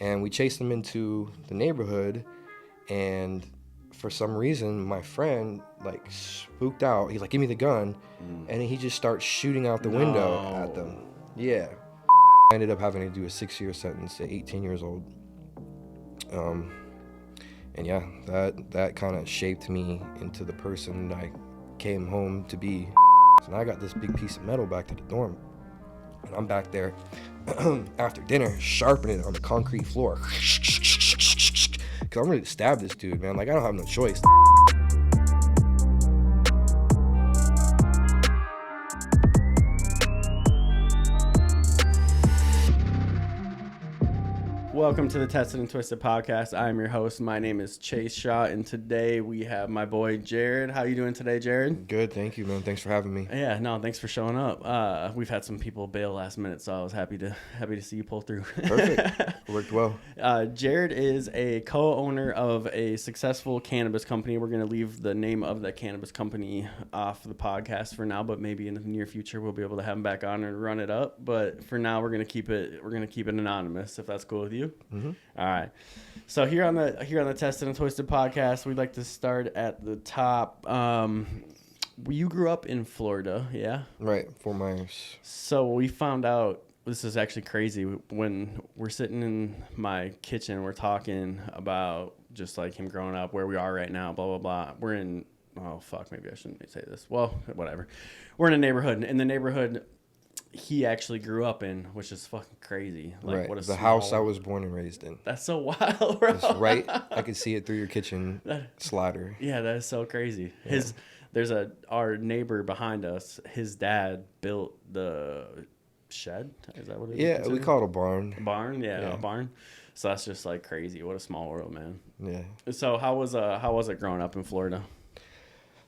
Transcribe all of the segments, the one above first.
And we chased him into the neighborhood, and for some reason, my friend, like, spooked out. He's like, give me the gun. And he just starts shooting out the window at them. Yeah. I ended up having to do a 6-year sentence at 18 years old. And yeah, that kind of shaped me into the person I came home to be. So now I got this big piece of metal back to the dorm. And I'm back there after dinner, sharpening it on the concrete floor. Because I'm ready to stab this dude, man. Like, I don't have no choice. Welcome to the Tested and Twisted podcast. I'm your host. My name is Chase Shaw, and today we have my boy Jared. How you doing today, Jared? Good, thank you, man. Thanks for having me. Yeah, no, thanks for showing up. We've had some people bail last minute, so I was happy to see you pull through. Perfect. It worked well. Jared is a co-owner of a successful cannabis company. We're going to leave the name of that cannabis company off the podcast for now, but maybe in the near future we'll be able to have him back on and run it up. But for now, we're going to keep it anonymous, if that's cool with you. Mm-hmm. All right. So here on the Tested and Twisted podcast, we'd like to start at the top. You grew up in Florida, yeah? Right, Fort Myers. So we found out, this is actually crazy, when we're sitting in my kitchen, we're talking about just like him growing up, where we are right now, blah, blah, blah. We're in, oh, fuck, maybe I shouldn't say this. Well, whatever. We're in a neighborhood. In the neighborhood he actually grew up in, which is fucking crazy. Like, right. What a the house I was born and raised in. That's so wild, bro. It's right. I can see it through your kitchen slider. Yeah, that is so crazy. Yeah. There's our neighbor behind us. His dad built the shed. Is that what it is? Yeah, we call it a barn. Barn, yeah, a barn. So that's just like crazy. What a small world, man. Yeah. So how was it growing up in Florida?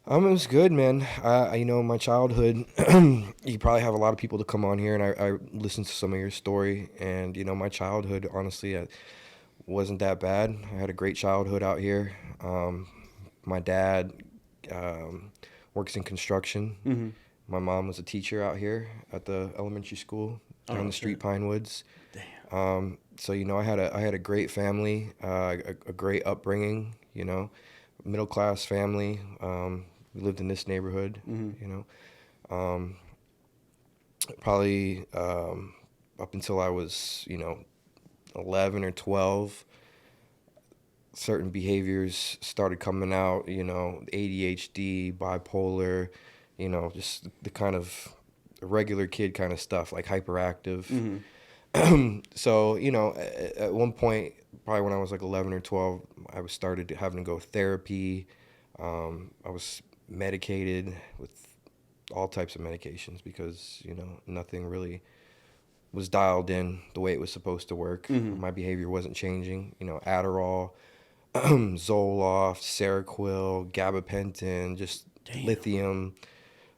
It was good, man. My childhood, you probably have a lot of people to come on here, and I listened to some of your story, and, my childhood, honestly, wasn't that bad. I had a great childhood out here. My dad works in construction. Mm-hmm. My mom was a teacher out here at the elementary school down the street, Pinewoods. Damn. So, I had a great family, a great upbringing, middle-class family. We lived in this neighborhood, probably up until I was, 11 or 12, certain behaviors started coming out, ADHD, bipolar, just the kind of regular kid kind of stuff, like hyperactive. Mm-hmm. So, at one point, probably when I was like 11 or 12, I started having to go to therapy. I was medicated with all types of medications because, nothing really was dialed in the way it was supposed to work. Mm-hmm. My behavior wasn't changing. Adderall, Zoloft, Seroquel, gabapentin, just lithium,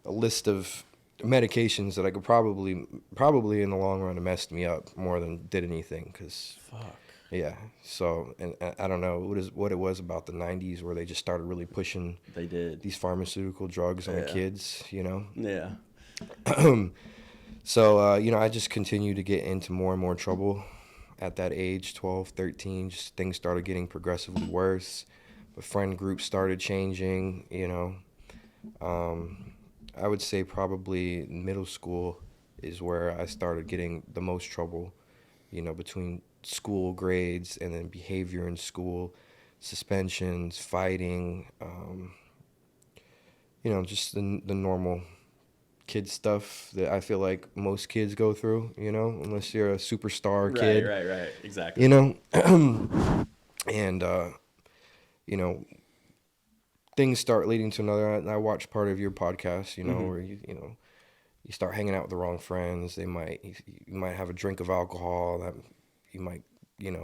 a list of medications that I could probably in the long run have messed me up more than did anything. Cause fuck. Yeah. So, and I don't know what it was about the 90s where they just started really pushing these pharmaceutical drugs on the kids, Yeah. So, I just continued to get into more and more trouble at that age, 12, 13. Just things started getting progressively worse. The friend group started changing, I would say probably middle school is where I started getting the most trouble, between school grades and then behavior in school, suspensions, fighting, just the normal kid stuff that I feel like most kids go through, unless you're a superstar kid. Right, exactly. And, things start leading to another. I watched part of your podcast, mm-hmm. where you start hanging out with the wrong friends. You might have a drink of alcohol. That you might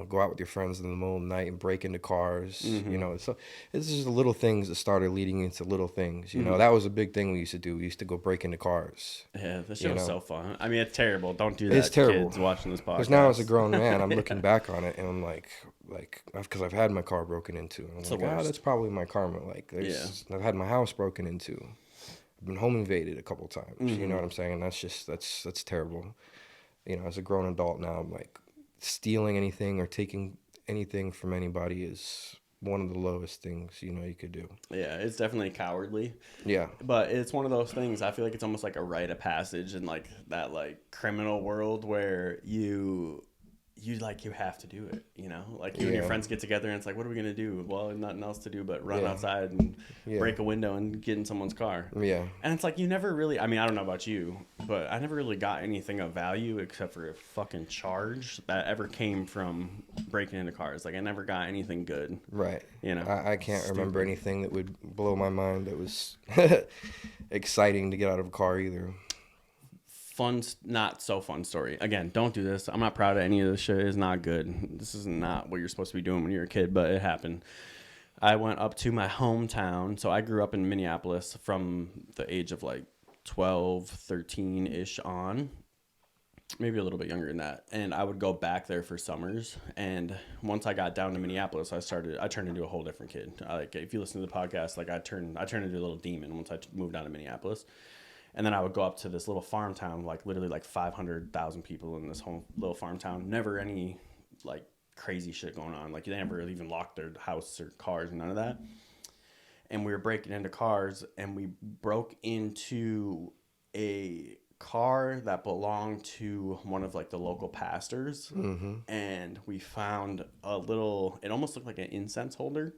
go out with your friends in the middle of the night and break into cars. Mm-hmm. So it's just the little things that started leading into little things. Mm-hmm. That was a big thing we used to do. We used to go break into cars. Yeah, that shit was so fun. I mean, it's terrible. Don't do that. It's terrible. Kids watching this podcast. Because now as a grown man, I'm looking back on it and I'm like, because I've had my car broken into. And I'm like, that's probably my karma. Like, I've had my house broken into. I've been home invaded a couple times. Mm-hmm. You know what I'm saying? And that's terrible. As a grown adult now, I'm like, stealing anything or taking anything from anybody is one of the lowest things, you could do. Yeah, it's definitely cowardly. Yeah. But it's one of those things. I feel like it's almost like a rite of passage in like that like criminal world where you have to do it, like you and your Yeah. friends get together and it's like, what are we gonna do? Well, nothing else to do but run Yeah. outside and Yeah. break a window and get in someone's car. Yeah. And it's like you never really, I mean, I don't know about you, but I never really got anything of value except for a fucking charge that ever came from breaking into cars. Like I never got anything good. Right. You know, I can't remember Stupid. anything that would blow my mind that was exciting to get out of a car either. Fun, not so fun story. Again, don't do this. I'm not proud of any of this shit. It's not good. This is not what you're supposed to be doing when you're a kid, but it happened. I went up to my hometown. So I grew up in Minneapolis from the age of like 12, 13-ish on. Maybe a little bit younger than that. And I would go back there for summers. And once I got down to Minneapolis, I turned into a whole different kid. Like if you listen to the podcast, like I turned into a little demon once I moved down to Minneapolis. And then I would go up to this little farm town, like literally like 500,000 people in this whole little farm town. Never any like crazy shit going on. Like they never even locked their house or cars, none of that. And we were breaking into cars, and we broke into a car that belonged to one of like the local pastors. Mm-hmm. And we found it almost looked like an incense holder.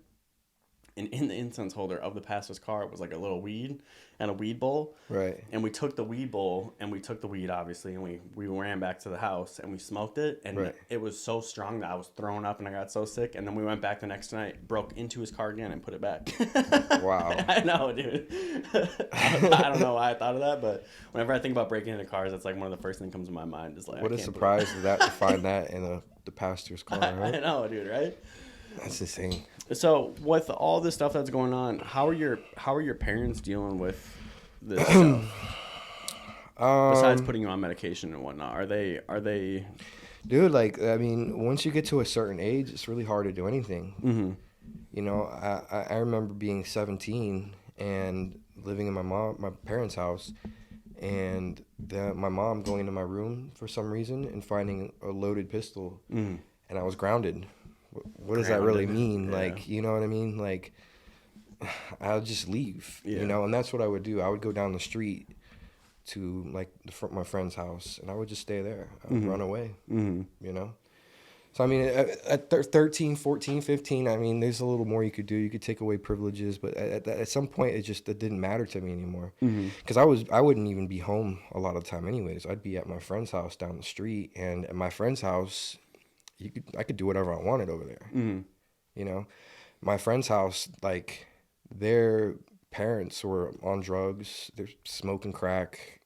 And in the incense holder of the pastor's car was like a little weed and a weed bowl. Right. And we took the weed bowl and we took the weed, obviously, and we ran back to the house and we smoked it. And Right. it was so strong that I was throwing up and I got so sick. And then we went back the next night, broke into his car again and put it back. Wow. I know, dude. I don't know why I thought of that, but whenever I think about breaking into cars, that's like one of the first things that comes to my mind is like, What I a can't surprise to find that in the pastor's car, I right? know, dude, right? That's insane. So with all this stuff that's going on, how are your parents dealing with this stuff? Besides putting you on medication and whatnot, are they? Dude, like, I mean, once you get to a certain age, it's really hard to do anything. Mm-hmm. I remember being 17 and living in my parents' house, and my mom going into my room for some reason and finding a loaded pistol, Mm-hmm. and I was grounded. What does that really mean? Yeah. Like, you know what I mean? Like, I'll just leave, Yeah. and that's what I would do. I would go down the street to, like, my friend's house, and I would just stay there. I would run away, Mm-hmm. So, I mean, at 13, 14, 15, I mean, there's a little more you could do. You could take away privileges, but at some point, it didn't matter to me anymore. Because I wouldn't even be home a lot of the time anyways. I'd be at my friend's house down the street, and at my friend's house, I could do whatever I wanted over there. Mm-hmm. My friend's house, like, their parents were on drugs. They're smoking crack,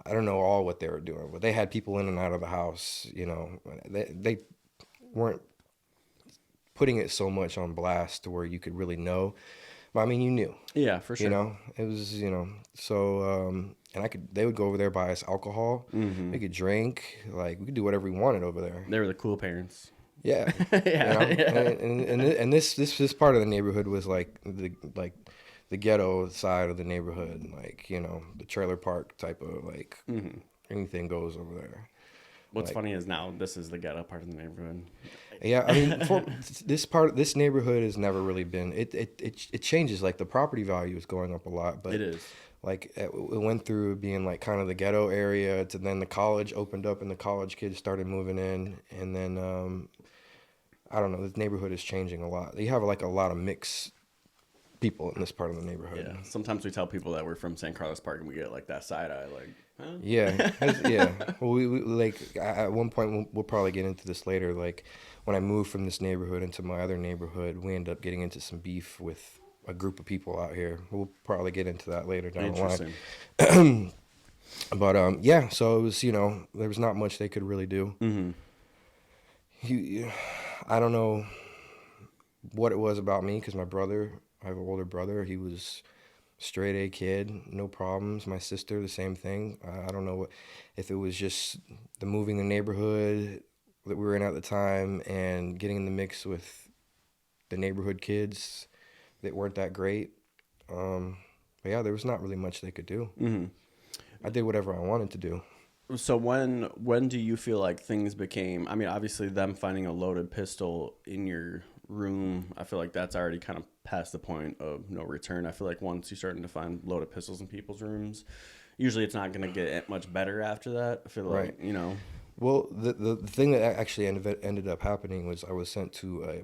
I don't know all what they were doing, but they had people in and out of the house, They weren't putting it so much on blast to where you could really know. But, I mean, you knew. Yeah, for sure. It was, so, and they would go over there, buy us alcohol. Mm-hmm. We could drink, like, we could do whatever we wanted over there. They were the cool parents. Yeah. Yeah. And this part of the neighborhood was like the ghetto side of the neighborhood, like, the trailer park type of, like, anything goes over there. What's Like, funny is now this is the ghetto part of the neighborhood. yeah, I mean, this neighborhood has never really been. It changes. Like, the property value is going up a lot, but It is. like it went through being like kind of the ghetto area to then the college opened up and the college kids started moving in, and then I don't know. This neighborhood is changing a lot. You have like a lot of mixed people in this part of the neighborhood. Yeah. Sometimes we tell people that we're from San Carlos Park and we get like that side eye, like, huh? Yeah, yeah. Well, we like at one point we'll probably get into this later. Like, when I moved from this neighborhood into my other neighborhood, we ended up getting into some beef with a group of people out here. We'll probably get into that later down the line. Interesting. But yeah, so it was, there was not much they could really do. Mm-hmm. I don't know what it was about me, because I have an older brother. He was straight A kid, no problems. My sister, the same thing. I don't know if it was just the moving the neighborhood that we were in at the time and getting in the mix with the neighborhood kids that weren't that great. But yeah, there was not really much they could do. Mm-hmm. I did whatever I wanted to do. So when do you feel like things became? I mean, obviously, them finding a loaded pistol in your room, I feel like that's already kind of past the point of no return. I feel like once you're starting to find loaded pistols in people's rooms, usually it's not going to get much better after that. I feel Right. like, you know. Well, the thing that actually ended up happening was I was sent to a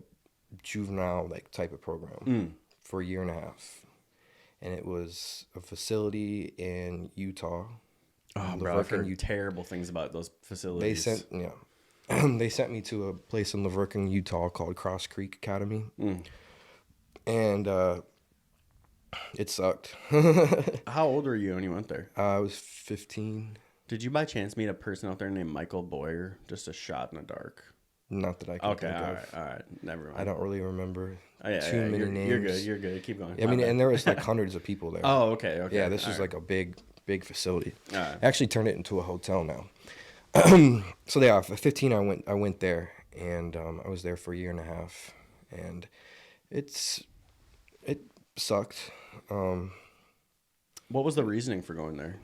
juvenile like type of program Mm. for a year and a half, and it was a facility in Utah, Oh, bro, I've Laverkin, heard Utah. terrible things about those They facilities. sent yeah, they sent me to a place in Laverkin, Utah called Cross Creek Academy, Mm. and it sucked. How old were you when you went there? I was 15. Did you by chance meet a person out there named Michael Boyer? Just a shot in the dark. Not that I can Okay, think all of. right, all right. Never I mind. don't really remember Oh, yeah, too yeah, many you're good. names. You're good. Keep going. I My mean, bad. and there was like hundreds of people there. Oh, okay, Yeah, okay. this All was right. like a big facility. All right. I actually turned it into a hotel now. So yeah, at 15, I went there, and I was there for a year and a half, and it sucked. Um, What was the reasoning for going there?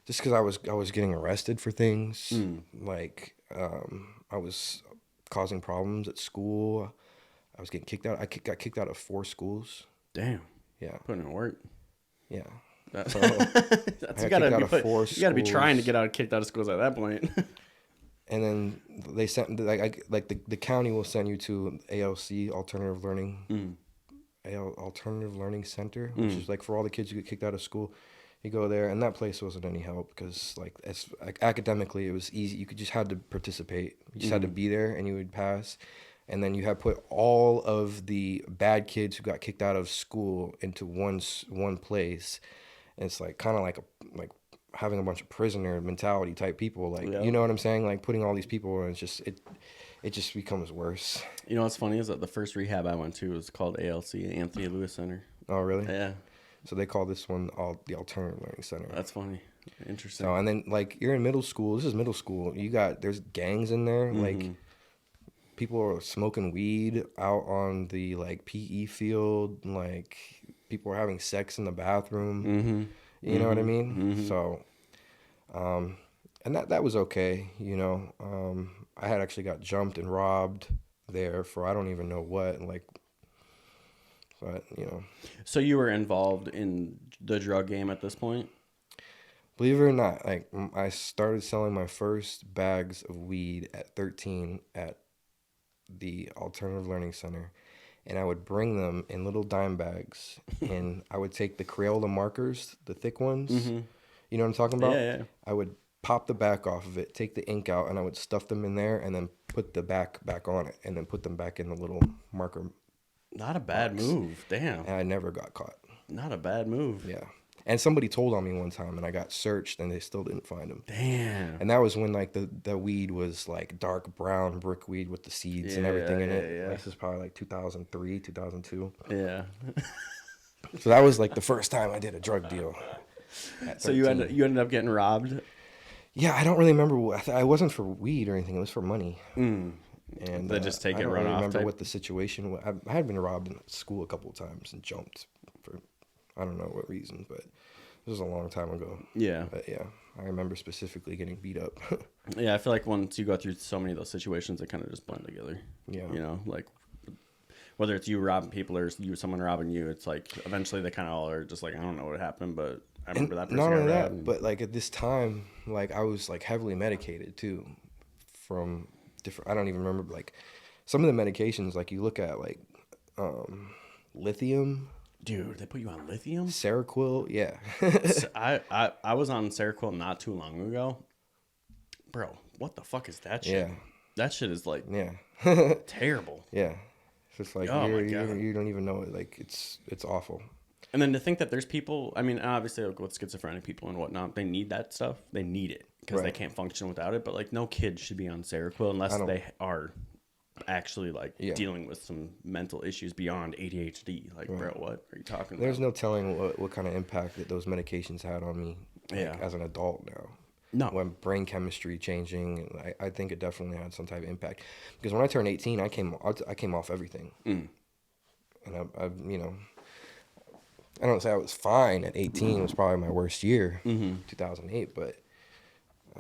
just because I was getting arrested for things, Mm. like I was causing problems at school. I was getting kicked out. Got kicked out of 4 schools. Damn, Yeah, putting in work. yeah. That's, So I that's got kicked out of 4 you gotta be trying to schools. get out kicked out of schools at that point. And then they sent like the county will send you to ALC, Alternative Learning Mm. Alternative Learning Center, which Mm. is like for all the kids who get kicked out of school. You go there, and that place wasn't any help because like academically it was easy. You could just had to participate. You just had to Mm. be there, and you would pass. And then you had put all of the bad kids who got kicked out of school into one place. And it's like kind of like having a bunch of prisoner mentality type people. Like Yeah. you know what I'm saying? Like putting all these people, and it just becomes worse. You know what's funny is that the first rehab I went to was called ALC, Anthony Lewis Center. Oh really? Yeah, So they call this one the Alternative Learning Center. that's funny. Interesting. So and then like you're in middle school. This is middle school. There's gangs in there. Like Mm-hmm. people are smoking weed out on the like PE field. Like people are having sex in the bathroom. Mm-hmm. You know what I mean? Mm-hmm. So, and that was okay. I had actually got jumped and robbed there for I don't even know what. Like, but So you were involved in the drug game at this point? believe it or not, like I started selling my first bags of weed at 13 at the Alternative Learning Center, and I would bring them in little dime bags, and I would take the Crayola markers, the thick ones. Mm-hmm. You know what I'm talking about? Yeah, yeah. I would pop the back off of it, take the ink out, and I would stuff them in there, and then put the back on it, and then put them back in the little marker. Not a bad Box. move. Damn. And I never got caught. Not a bad move. Yeah. And somebody told on me one time, and I got searched, and they still didn't find him. Damn. And that was when like the weed was like dark brown brick weed with the seeds and everything in it. Yeah. Like, this is probably like 2003, 2002. Yeah. So that was like the first time I did a drug deal. At So you 13. ended up getting robbed. Yeah, I don't really remember. I wasn't for weed or anything. It was for money. Mm. And They just take I it, don't run really off remember type? what the situation was. I had been robbed in school a couple of times and jumped for I don't know what reason, but this was a long time ago. Yeah. But yeah, I remember specifically getting beat up. Yeah, I feel like once you go through so many of those situations, they kind of just blend together. Yeah. You know, like whether it's you robbing people or someone robbing you, it's like eventually they kind of all are just like, I don't know what happened, but I remember that person Not got only robbed. that, but like at this time, like I was like heavily medicated too, from different. I don't even remember like some of the medications. Like you look at like lithium, Dude, they put you on lithium? Seroquel. Yeah, So I was on Seroquel not too long ago. Bro, what the fuck is that shit? yeah, That shit is like yeah, terrible. yeah. It's just like Oh my God. you don't even know it. Like it's awful. And then to think that there's people, I mean, obviously with schizophrenic people and whatnot, they need that stuff. They need it because they Right. can't function without it. But like no kid should be on Seroquel unless I don't- they are actually like Yeah. dealing with some mental issues beyond ADHD. Like, bro, what are you talking There's about? no telling what kind of impact that those medications had on me. Like, Yeah. as an adult now. No. When brain chemistry changing, and I think it definitely had some type of impact. Because when I turned 18, I came off everything, and I I don't say I was fine at 18. It was probably my worst year, 2008. But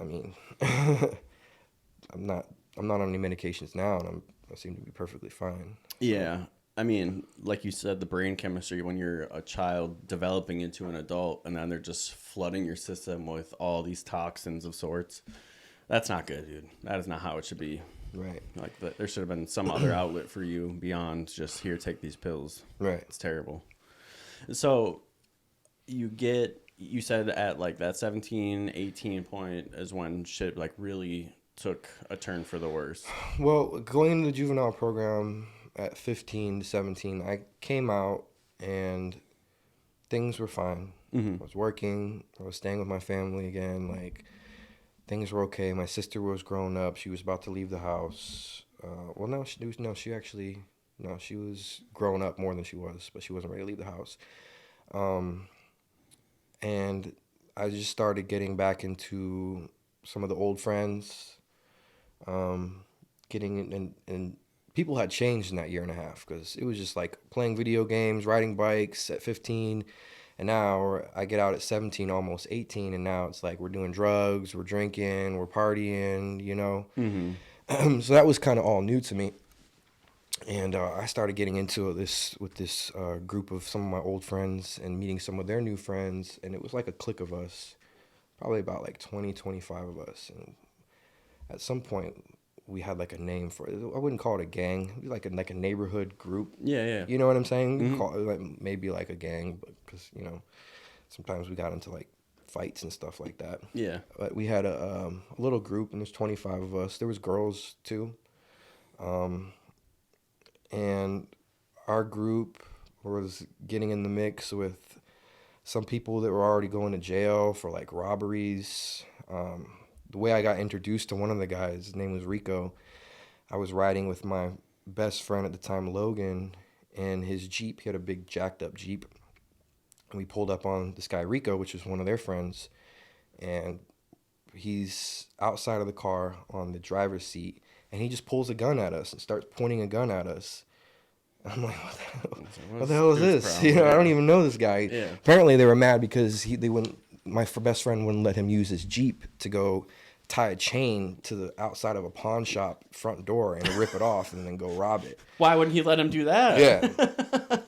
I mean, I'm not I'm not on any medications now, and I seem to be perfectly fine. So Yeah. I mean, like you said, the brain chemistry when you're a child developing into an adult and then they're just flooding your system with all these toxins of sorts. That's not good, dude. That is not how it should be. right, Like, there should have been some other outlet for you beyond just here, take these pills. right. It's terrible. So, you said at like that 17, 18 point is when shit like really took a turn for the worse. Well, going into the juvenile program at 15 to 17, I came out and things were fine. Mm-hmm. I was working. I was staying with my family again. Like things were okay. My sister was grown up. She was about to leave the house. Well, no, she actually, no, she was grown up more than she was, but she wasn't ready to leave the house. Um, and I just started getting back into some of the old friends. Getting in, and people had changed in that year and a half because it was just like playing video games, riding bikes at 15, and now I get out at 17, almost 18, and now it's like we're doing drugs, we're drinking, we're partying, you know. Mm-hmm. So that was kind of all new to me, and I started getting into this with this group of some of my old friends and meeting some of their new friends, and it was like a clique of us, probably about like 20, 25 of us, and at some point we had like a name for it. I wouldn't call it a gang. It'd be like a neighborhood group. Yeah, yeah. You know what I'm saying? Mm-hmm. Call it like, maybe like a gang, but because sometimes we got into like fights and stuff like that. Yeah. But we had a little group, and there's 25 of us. There was girls too, and our group was getting in the mix with some people that were already going to jail for like robberies. The way I got introduced to one of the guys, his name was Rico. I was riding with my best friend at the time, Logan, and his Jeep. He had a big jacked up Jeep. And we pulled up on this guy, Rico, which was one of their friends. And he's outside of the car on the driver's seat. And he just pulls a gun at us and starts pointing a gun at us. I'm like, what the hell? What the hell is this? Problem? I don't even know this guy. Yeah. Apparently, they were mad because they wouldn't. My best friend wouldn't let him use his Jeep to go tie a chain to the outside of a pawn shop front door and rip it off and then go rob it. Why wouldn't he let him do that? Yeah.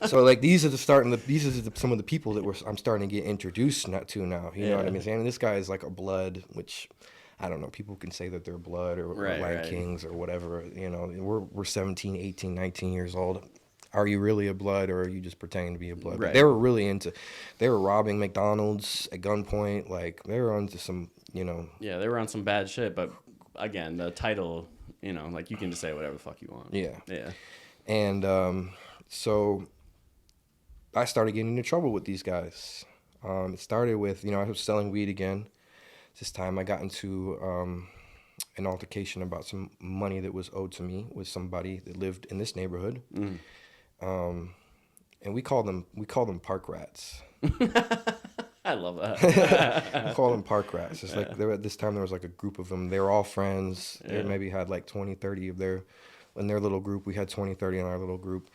So like these are some of the people that I'm starting to get introduced to now. You know what I mean? And this guy is like a blood, which I don't know. People can say that they're blood or Light Kings or whatever. You know, we're 17, 18, 19 years old. Are you really a blood, or are you just pretending to be a blood? Right. They were really they were robbing McDonald's at gunpoint. Like they were onto some, Yeah, they were on some bad shit, but again, the title, like you can just say whatever the fuck you want. Yeah. Yeah. And so I started getting into trouble with these guys. It started with, I was selling weed again. This time I got into an altercation about some money that was owed to me with somebody that lived in this neighborhood. Mm. And we call them park rats. I love that. We call them park rats. It's like at this time there was like a group of them. They were all friends. They maybe had like 20, 30 in their little group. We had 20, 30 in our little group.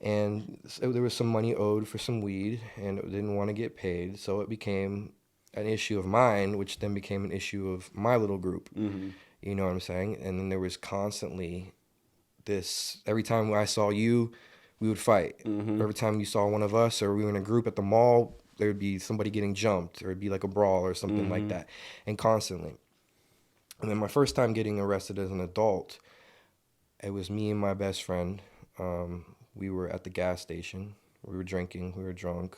And so there was some money owed for some weed, and it didn't want to get paid. So it became an issue of mine, which then became an issue of my little group. Mm-hmm. You know what I'm saying? And then there was constantly this, every time I saw you, we would fight. Mm-hmm. Every time you saw one of us or we were in a group at the mall, there would be somebody getting jumped, or it'd be like a brawl or something like that. And constantly. And then my first time getting arrested as an adult, it was me and my best friend. We were at the gas station. We were drinking. We were drunk.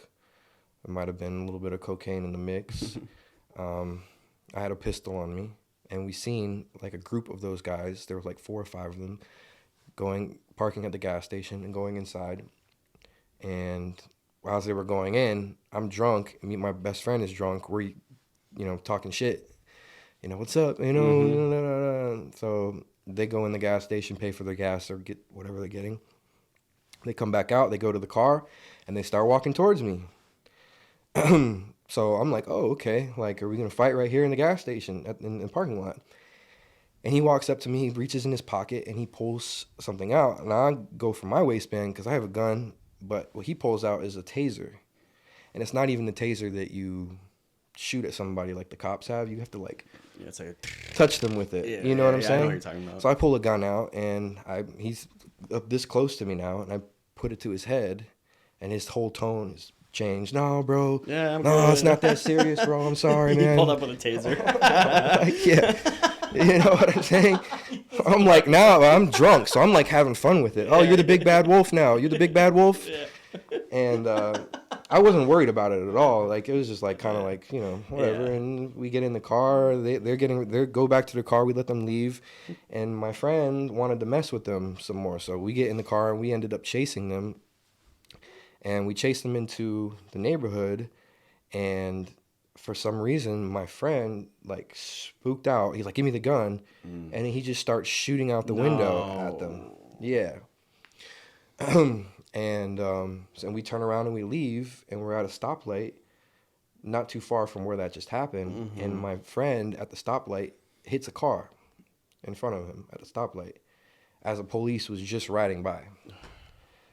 There might have been a little bit of cocaine in the mix. I had a pistol on me. And we seen like a group of those guys. There was like 4 or 5 of them parking at the gas station and going inside. And as they were going in, I'm drunk. My best friend is drunk. We're, talking shit. What's up? So they go in the gas station, pay for their gas or get whatever they're getting. They come back out. They go to the car and they start walking towards me. So I'm like, oh, okay. Like, are we going to fight right here in the gas station in the parking lot? And he walks up to me, he reaches in his pocket, and he pulls something out. And I go for my waistband because I have a gun, but what he pulls out is a taser. And it's not even the taser that you shoot at somebody like the cops have. You have to, like, Yeah, it's like touch them with it. yeah, You know yeah, what I'm yeah. I know what saying? you're talking about. So I pull a gun out, and he's up this close to me now, and I put it to his head, and his whole tone is changed. No, bro. Yeah, I'm No, it's good. not that serious, bro. I'm sorry, He pulled man. up with a taser. Like, yeah. You know what I'm saying? I'm like, nah, I'm drunk, so I'm like having fun with it. Oh, you're the big bad wolf now. You're the big bad wolf. Yeah. And I wasn't worried about it at all. Like, it was just like kind of like, whatever. Yeah. And we get in the car. They go back to the car. We let them leave. And my friend wanted to mess with them some more. So we get in the car and we ended up chasing them. And we chased them into the neighborhood. And for some reason, my friend like spooked out. He's like, "Give me the gun," and he just starts shooting out the window at them. No. Yeah. So we turn around and we leave, and we're at a stoplight, not too far from where that just happened. And my friend at the stoplight hits a car in front of him at a stoplight, as a police was just riding by.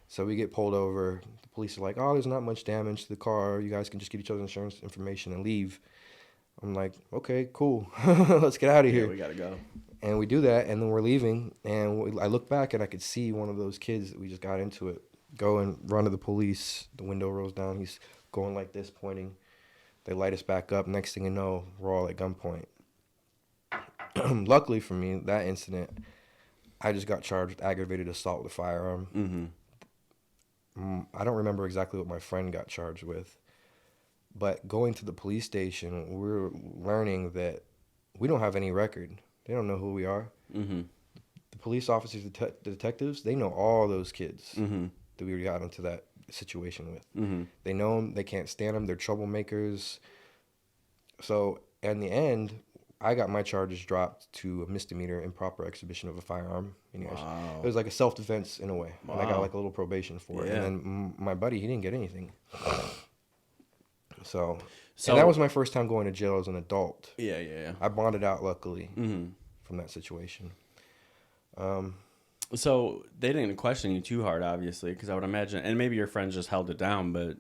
So we get pulled over. The police are like, "Oh, there's not much damage to the car. You guys can just get each other's insurance information and leave." I'm like, "Okay, cool. Let's get out of Yeah, here." we gotta go. And we do that, and then we're leaving. And I look back, and I could see one of those kids that we just got into it go and run to the police. The window rolls down. He's going like this, pointing. They light us back up. Next thing you know, we're all at gunpoint. Luckily for me, that incident, I just got charged with aggravated assault with a firearm. Mm-hmm. I don't remember exactly what my friend got charged with, but going to the police station, we're learning that we don't have any record. They don't know who we are. Mm-hmm. The police officers, the detectives, they know all those kids Mm-hmm. that we got into that situation with. Mm-hmm. They know them. They can't stand them. They're troublemakers. So in the end, I got my charges dropped to a misdemeanor, improper exhibition of a firearm. Wow. It was like a self-defense in a way, and I got Wow. like a little probation for it. Yeah. And then my buddy, he didn't get anything. So So and that was my first time going to jail as an adult. yeah, yeah, yeah. I bonded out luckily Mm-hmm. from that situation. So they didn't question you too hard, obviously, because I would imagine, and maybe your friends just held it down, but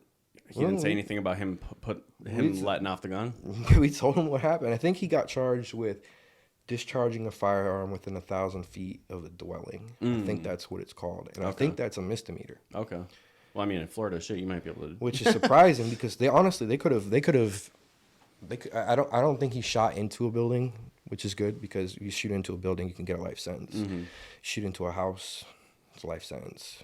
he didn't say anything about him letting off the gun. We told him what happened. I think he got charged with discharging a firearm within 1,000 feet of a dwelling. I think that's what it's called, and I think that's a misdemeanor. Okay. Well, I mean, in Florida, shit, you might be able to. Which is surprising because they could have. I don't think he shot into a building, which is good because you shoot into a building, you can get a life sentence. Mm-hmm. Shoot into a house, it's a life sentence.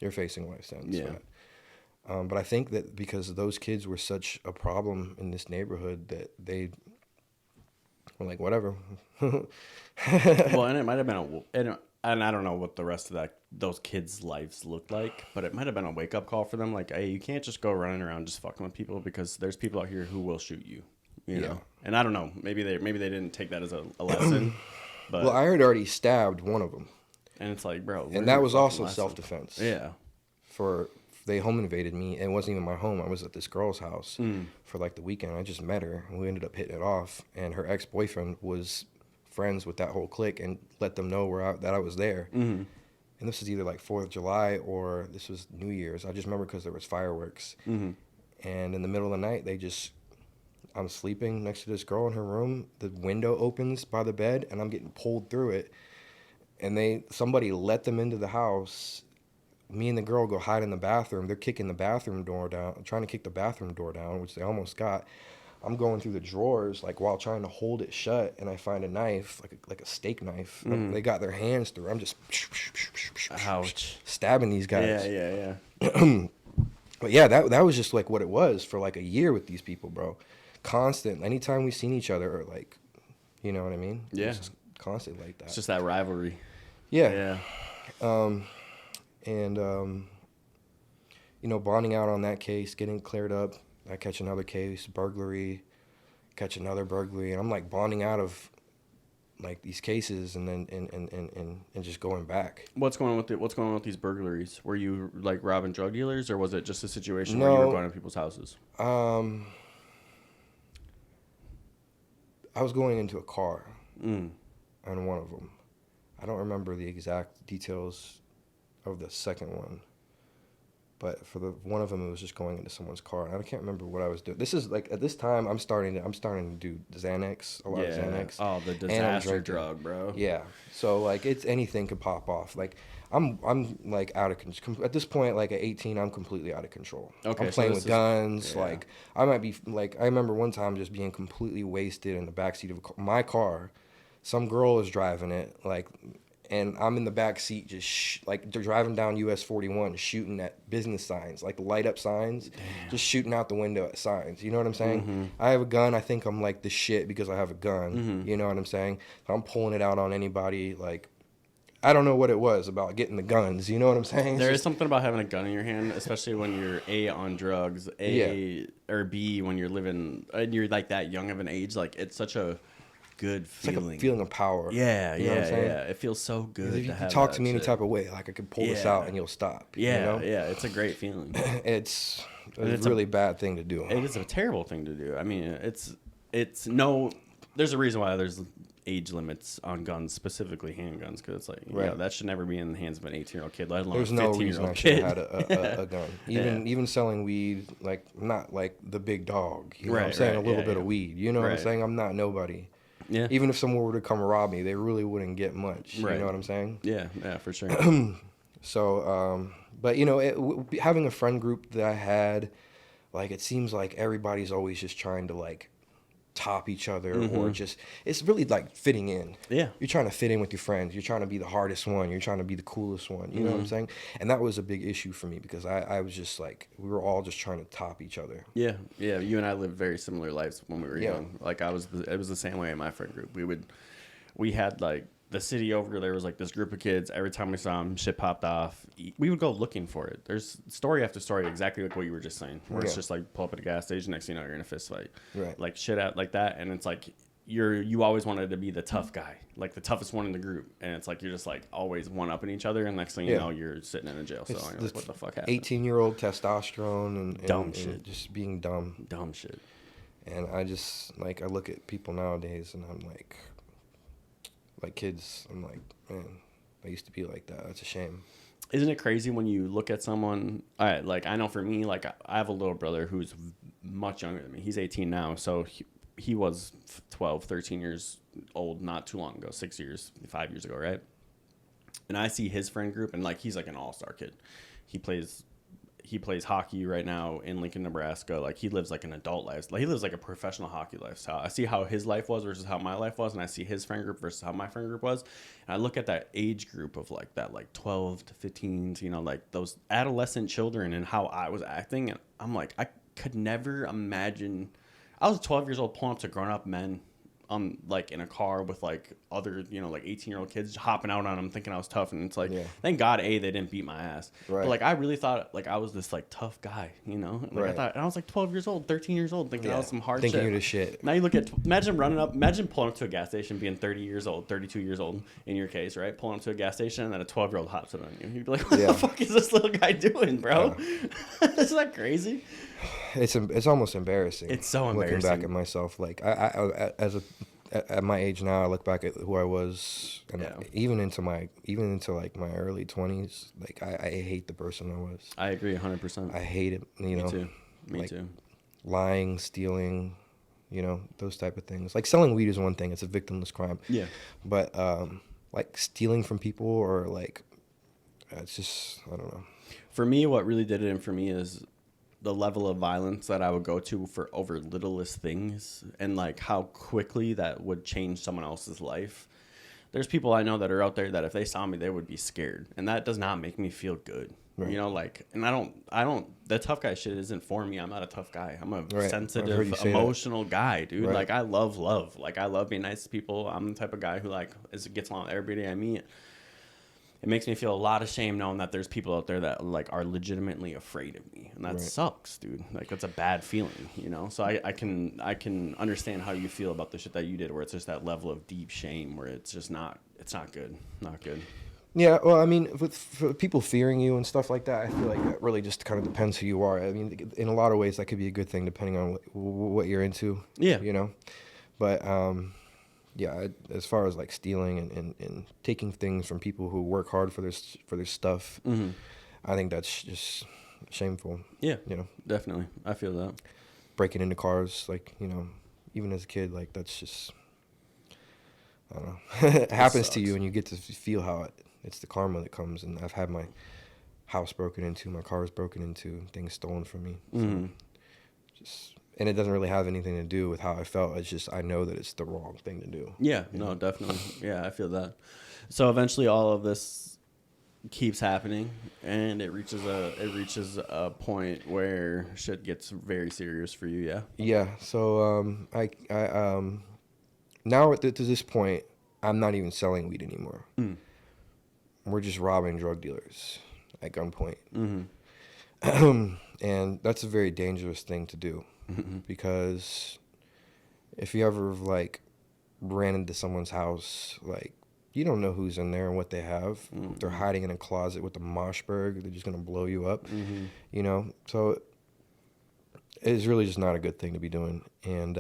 You're facing a life sentence. Yeah. For that. But I think that because those kids were such a problem in this neighborhood that they were like, whatever. Well, and it might have been and I don't know what the rest of those kids' lives looked like, but it might have been a wake up call for them. Like, hey, you can't just go running around just fucking with people because there's people out here who will shoot you. You know. And I don't know. Maybe they didn't take that as a lesson. But Well, I had already stabbed one of them, and it's like, bro, and that was also self-defense. Yeah. They home invaded me, and it wasn't even my home. I was at this girl's house for like the weekend. I just met her, and we ended up hitting it off. And her ex-boyfriend was friends with that whole clique and let them know that I was there. Mm-hmm. And this was either like 4th of July or this was New Year's. I just remember because there was fireworks. Mm-hmm. And in the middle of the night, I'm sleeping next to this girl in her room. The window opens by the bed, and I'm getting pulled through it. And somebody let them into the house. Me and the girl go hide in the bathroom. They're kicking the bathroom door down, trying to kick the bathroom door down, which they almost got. I'm going through the drawers, like, while trying to hold it shut, and I find a knife, like a steak knife. They got their hands through. I'm just Ouch. stabbing these guys. Yeah, yeah. But yeah, that was just like what it was for like a year with these people, bro. Constant. Anytime we seen each other, or like, you know what I mean? Yeah. It was just constant like that. It's just that rivalry. Yeah. Yeah. And bonding out on that case, getting cleared up. I catch another case, burglary, catch another burglary, and I'm like bonding out of like these cases, and then and just going back. What's going on with these burglaries? Were you like robbing drug dealers, or was it just a situation where you were going to people's houses? I was going into a car on one of them. I don't remember the exact details of the second one. but for the one of them, it was just going into someone's car. And I can't remember what I was doing. This is like at this time, I'm starting to do Xanax, a lot of Xanax. Oh, the and I'm disaster drinking. drug, bro. Yeah. So like it's anything could pop off. Like I'm like out of control at this point. Like at 18, I'm completely out of control. Okay, I'm so playing this with is- guns. yeah. Like I might be like I remember one time just being completely wasted in the backseat of my car. Some girl is driving it like. And I'm in the back seat, just like driving down US 41, shooting at business signs, like light up signs, just shooting out the window at signs. You know what I'm saying? Mm-hmm. I have a gun. I think I'm like the shit because I have a gun. Mm-hmm. You know what I'm saying? So I'm pulling it out on anybody. Like I don't know what it was about getting the guns. You know what I'm saying? There is something about having a gun in your hand, especially when you're A, on drugs, or B, when you're living, and you're like that young of an age. Like it's such a good feeling. like a feeling of power. Yeah, You know what I'm saying? yeah. It feels so good. If you to have talk that to me any shit. type of way, like I could pull this Yeah. out and you'll stop. Yeah, You know? yeah. It's a great feeling. It's a it's a- really bad thing to do. It is a terrible thing to do. I mean, it's no. There's a reason why there's age limits on guns, specifically handguns, because it's like, Right. that should never be in the hands of an 18-year-old kid, let alone There's a no 15-year-old reason I kid. should have had a gun. Even selling weed, like not like the big dog. You know what I'm Right, saying? right, A little yeah, bit yeah. of weed. You know what I'm Right. saying? I'm not nobody. Yeah, Even if someone were to come rob me, they really wouldn't get much. Right. You know what I'm saying? yeah, for sure. So, but you know, having a friend group that I had, like it seems like everybody's always just trying to like top each other or just it's really like fitting in. Yeah. You're trying to fit in with your friends. You're trying to be the hardest one. You're trying to be the coolest one. You know what I'm saying? And that was a big issue for me because I was just like we were all just trying to top each other. Yeah. You and I lived very similar lives when we were Yeah. young. Like it was the same way in my friend group. We had like the city over there was like this group of kids. Every time we saw them, shit popped off. We would go looking for it. There's story after story, exactly like what you were just saying, where it's Yeah. just like pull up at a gas station. Next thing you know, you're in a fist fight, Right. like shit out like that. And it's like you always wanted to be the tough guy, like the toughest one in the group. And it's like you're just like always one upping each other. And next thing you Yeah. know, you're sitting in a jail cell. It's And you're like, what the fuck happened? 18-year-old testosterone and Dumb shit. just being dumb. Dumb shit. And I just like I look at people nowadays and I'm like kids, I'm like, man, I used to be like that. That's a shame. Isn't it crazy when you look at someone? Like I know for me, like I have a little brother who's much younger than me. He's 18 now, so he was 12, 13 years old not too long ago, 5 years ago, right? And I see his friend group, and like he's like an all-star kid. He plays hockey right now in Lincoln, Nebraska. Like he lives like an adult life. Like he lives like a professional hockey lifestyle. I see how his life was versus how my life was, and I see his friend group versus how my friend group was. And I look at that age group of like that, like 12 to 15s, you know, like those adolescent children and how I was acting. And I'm like, I could never imagine. I was 12 years old pulling up to grown-up men like in a car with like other, you know, like 18-year-old kids hopping out on them thinking I was tough. And it's like, Yeah. thank God, they didn't beat my ass. Right. But like, I really thought like I was this like tough guy, you know? Like Right. I thought, and I was like 12 years old, 13 years old, thinking I was some hard Thinking shit. you're the shit. Now you look at, imagine pulling up to a gas station, being 30 years old, 32 years old in your case, right? Pulling up to a gas station and then a 12-year-old hops in on you. You'd be like, what Yeah. the fuck is this little guy doing, bro? Isn't that crazy? It's almost embarrassing. It's so looking back embarrassing. at myself. Like I at my age now, I look back at who I was, and Yeah. even into like my early 20s. Like I hate the person I was. I agree 100%. I hate it. You know, Me too. Me like, too. lying, stealing, you know, those type of things. Like selling weed is one thing; it's a victimless crime. Yeah. But like stealing from people or like, it's just I don't know. For me, what really did it in for me is the level of violence that I would go to for over littlest things and like how quickly that would change someone else's life. There's people I know that are out there that if they saw me, they would be scared. And that does not make me feel good. Right. You know, like, and I don't, the tough guy shit isn't for me. I'm not a tough guy. I'm a Right. I've heard sensitive, you say emotional guy, dude. Right. Like I love love. Like I love being nice to people. I'm the type of guy who like gets along with everybody I meet. It makes me feel a lot of shame knowing that there's people out there that like are legitimately afraid of me, and that Right. sucks, dude. Like that's a bad feeling, you know. So I can understand how you feel about the shit that you did, where it's just that level of deep shame, where it's just not good, not good. Yeah, well, I mean, for people fearing you and stuff like that, I feel like that really just kind of depends who you are. I mean, in a lot of ways, that could be a good thing depending on what you're into. Yeah. You know, but yeah, as far as like stealing and taking things from people who work hard for their stuff, Mm-hmm. I think that's just shameful. Yeah, You know, definitely. I feel that. breaking into cars, like, you know, even as a kid, like, that's just, I don't know. It It happens to sucks. you, and you get to feel how it's the karma that comes. And I've had my house broken into, my cars broken into, things stolen from me. So just, and it doesn't really have anything to do with how I felt. It's just I know that it's the wrong thing to do. Yeah, You no, know? definitely. Yeah, I feel that. So eventually, all of this keeps happening, and it reaches a point where shit gets very serious for you. Yeah. Yeah. So now to this point, I'm not even selling weed anymore. Mm. We're just robbing drug dealers at gunpoint. Mm-hmm. And that's a very dangerous thing to do, Mm-hmm. because if you ever like ran into someone's house, like, you don't know who's in there and what they have. Mm-hmm. If they're hiding in a closet with a Moshberg, they're just gonna blow you up. Mm-hmm. You know, so it's really just not a good thing to be doing. And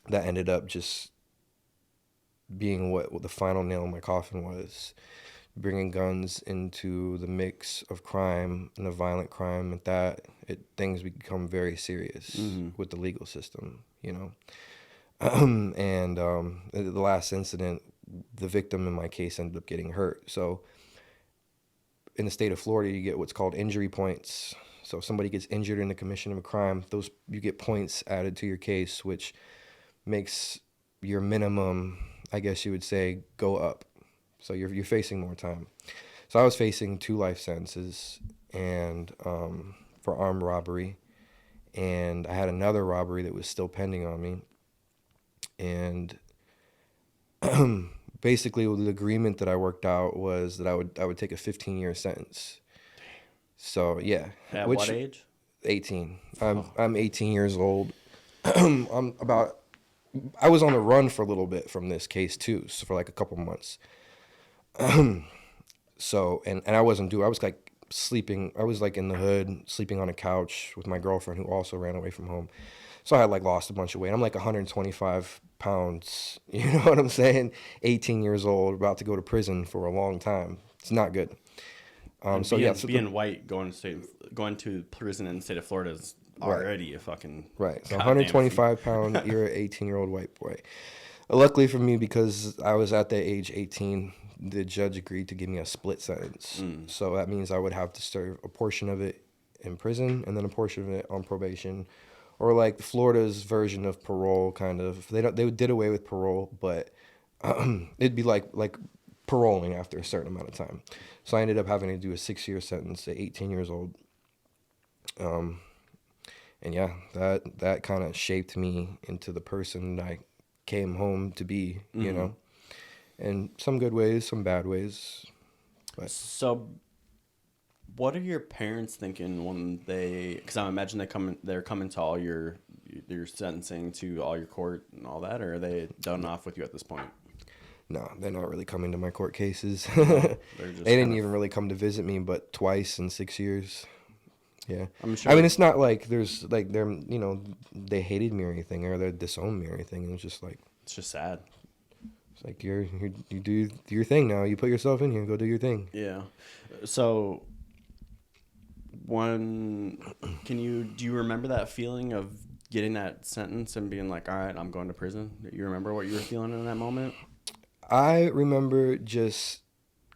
that ended up just being what the final nail in my coffin was, bringing guns into the mix of crime and the violent crime. And things become very serious Mm-hmm. with the legal system, you know. And the last incident, the victim in my case ended up getting hurt. So in the state of Florida, you get what's called injury points. So if somebody gets injured in the commission of a crime, you get points added to your case, which makes your minimum, I guess you would say, go up. So you're facing more time. So I was facing 2 life sentences, and for armed robbery, and I had another robbery that was still pending on me. And basically, the agreement that I worked out was that I would take a 15-year sentence. So yeah, At what which age? 18. Oh. I'm 18 years old. I was on the run for a little bit from this case too, so for like a couple months. So and I wasn't due. I was like sleeping. I was like in the hood, sleeping on a couch with my girlfriend who also ran away from home. So I had like lost a bunch of weight. I'm like 125 pounds. You know what I'm saying? 18 years old, about to go to prison for a long time. It's not good. And So being yeah, being white, going to prison in the state of Florida is right, already a fucking right. So goddamn feat. 125 pound, you're an 18-year-old white boy. Luckily for me, because I was at that age 18, the judge agreed to give me a split sentence. So that means I would have to serve a portion of it in prison and then a portion of it on probation, or like Florida's version of parole, kind of. They did away with parole, but it'd be like paroling after a certain amount of time. So I ended up having to do a 6-year sentence at 18 years old. And yeah, that kind of shaped me into the person I came home to be, you know, in some good ways, some bad ways. But So, what are your parents thinking when they? Because I imagine they're coming to all your sentencing, to all your court and all that, or are they done off with you at this point? no, they're not really coming to my court cases. No, They they're just didn't kind of. even really come to visit me, but twice in 6 years. Yeah. I'm I sure. mean, it's not like they hated me or anything, or they disowned me or anything. It was just like, It's just sad. it's like you do your thing now. You put yourself in here, go do your thing. Yeah. So, do you remember that feeling of getting that sentence and being like, all right, I'm going to prison? Do you remember what you were feeling in that moment? I remember just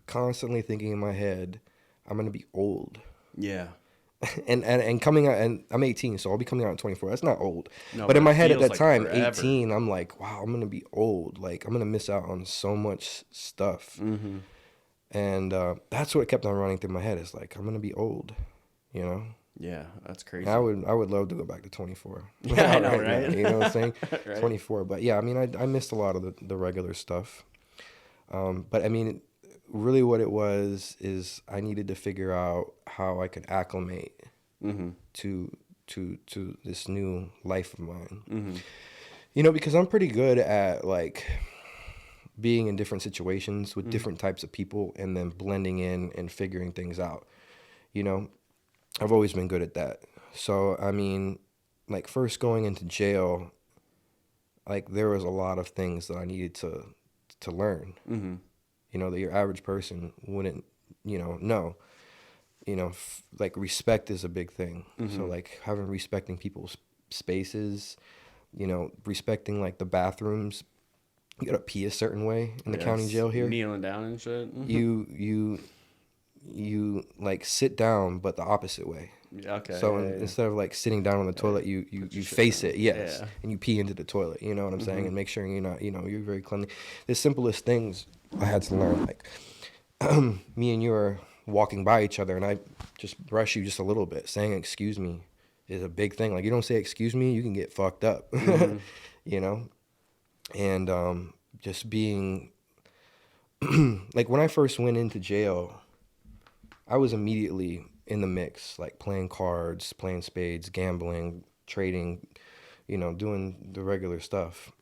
constantly thinking in my head, I'm gonna be old. Yeah. And coming out, and I'm 18, so I'll be coming out in 24. That's not old. No, But in but my it head at feels that like time, forever. 18, I'm like, wow, I'm gonna be old. Like, I'm gonna miss out on so much stuff. Mm-hmm. And that's what kept on running through my head. Is like, I'm gonna be old, you know. Yeah, that's crazy. And I would love to go back to 24. Yeah, I know, now, right? you know what I'm saying? Right. 24. But yeah, I mean, I missed a lot of the regular stuff. But I mean, really what it was is I needed to figure out how I could acclimate Mm-hmm. to this new life of mine. Mm-hmm. You know, because I'm pretty good at like being in different situations with different types of people and then blending in and figuring things out. You know, I've always been good at that. So, I mean, like first going into jail, like there was a lot of things that I needed to learn. Mm-hmm. You know, that your average person wouldn't, know. like respect is a big thing. Mm-hmm. So like respecting people's spaces, respecting like the bathrooms. You gotta pee a certain way in the county Yes. jail here. Kneeling down and shit. You like sit down, but the opposite way. Okay. So Yeah, yeah. instead of like sitting down on the toilet, you Put your shit face down. it, yes, Yeah. and you pee into the toilet. You know what I'm saying? Mm-hmm. And make sure you're not, you're very cleanly. The simplest things I had to learn, like me and you are walking by each other, and I just brush you just a little bit. Saying excuse me is a big thing. Like you don't say excuse me, you can get fucked up. Mm-hmm. you know, and just being like when I first went into jail, I was immediately in the mix, like playing cards, playing spades, gambling, trading, doing the regular stuff.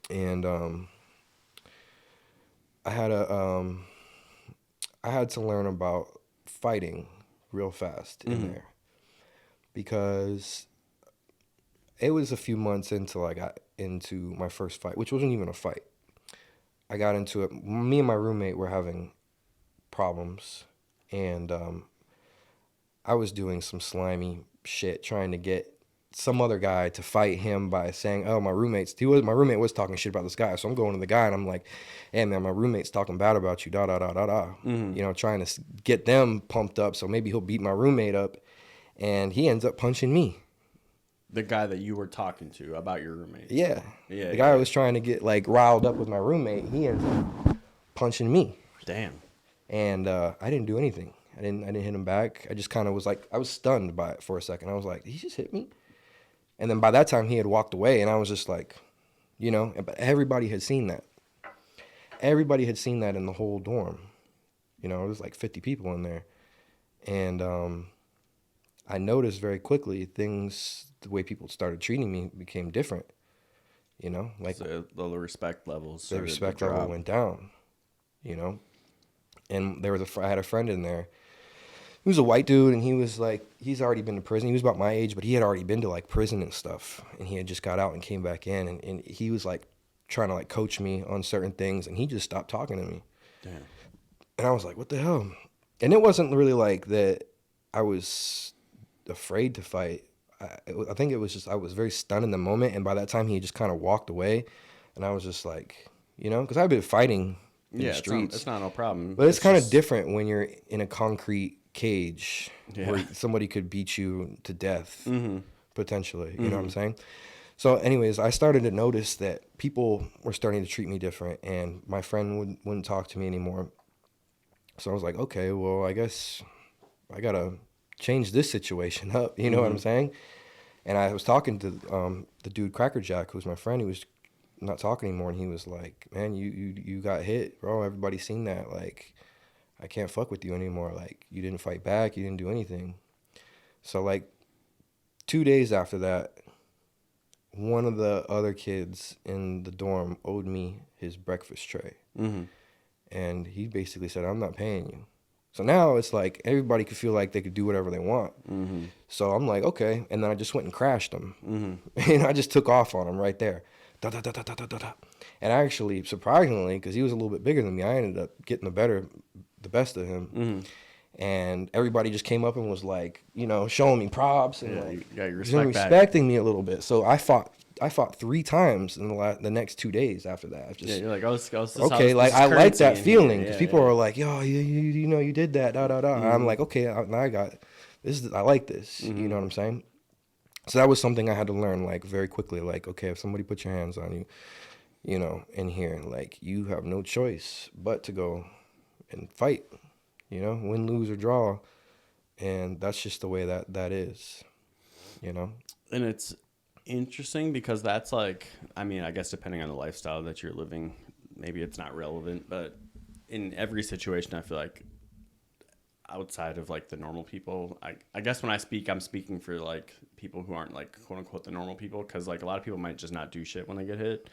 And I had I had to learn about fighting real fast in Mm-hmm. there because it was a few months until I got into my first fight, which wasn't even a fight. I got into it. Me and my roommate were having problems, and I was doing some slimy shit trying to get some other guy to fight him by saying, "Oh, my roommate was talking shit about this guy." So I'm going to the guy and I'm like, "Hey man, my roommate's talking bad about you, da da da da da." Mm-hmm. Trying to get them pumped up so maybe he'll beat my roommate up, and he ends up punching me. The guy that you were talking to about your roommate. Yeah, Yeah. the guy I Yeah. was trying to get like riled up with my roommate, he ends up punching me, Damn. and I didn't do anything. I didn't hit him back. I just kind of was like, I was stunned by it for a second. I was like, did he just hit me? And then by that time he had walked away, and I was just like, but everybody had seen that. Everybody had seen that in the whole dorm. It was like 50 people in there. And I noticed very quickly the way people started treating me became different. Like So the respect levels. the Started to respect level drop. went down, you know. And I had a friend in there. He was a white dude, and he was like, he's already been to prison. He was about my age, but he had already been to like prison and stuff. And he had just got out and came back in, and he was like trying to like coach me on certain things, and he just stopped talking to me. Damn. And I was like, what the hell? And it wasn't really like that I was afraid to fight. I think it was just I was very stunned in the moment, and by that time he just kind of walked away, and I was just like, because I've been fighting in the streets. It's not no problem. But it's kind of just- different when you're in a concrete cage Yeah. where somebody could beat you to death, Mhm. potentially. You know what I'm saying? So anyways, I started to notice that people were starting to treat me different, and my friend wouldn't talk to me anymore. So I was like, okay, well, I guess I got to change this situation up. You know what I'm saying? And I was talking to the dude Cracker Jack, who's my friend. He was not talking anymore, and he was like, man, you got hit, bro. Everybody's seen that. Like, I can't fuck with you anymore. Like, you didn't fight back. You didn't do anything. So, like, 2 days after that, one of the other kids in the dorm owed me his breakfast tray. Mhm. And he basically said, I'm not paying you. So now it's like everybody could feel like they could do whatever they want. Mhm. So I'm like, okay. And then I just went and crashed him. Mhm. And I just took off on him right there. Da, da, da, da, da, da, da. And I actually, surprisingly, because he was a little bit bigger than me, I ended up getting the best of him. Mhm. And everybody just came up and was like, showing me props and Yeah, like you got your just respect back. respecting me a little bit. So I fought 3 times in the next 2 days after that. I just, Yeah, you're like, this okay, is like I like currency that in feeling here. because Yeah, people yeah. are like, yo, you did that, da da da. And I'm like, okay, now I got this. I like this. You know what I'm saying? So that was something I had to learn like very quickly. Like, okay, if somebody puts your hands on you, in here, like you have no choice but to go and fight. Win, lose, or draw, and that's just the way that is. And it's interesting because that's like, I mean, I guess depending on the lifestyle that you're living, maybe it's not relevant, but in every situation, I feel like outside of like the normal people, I guess when I speak, I'm speaking for like people who aren't like quote unquote the normal people, because like a lot of people might just not do shit when they get hit.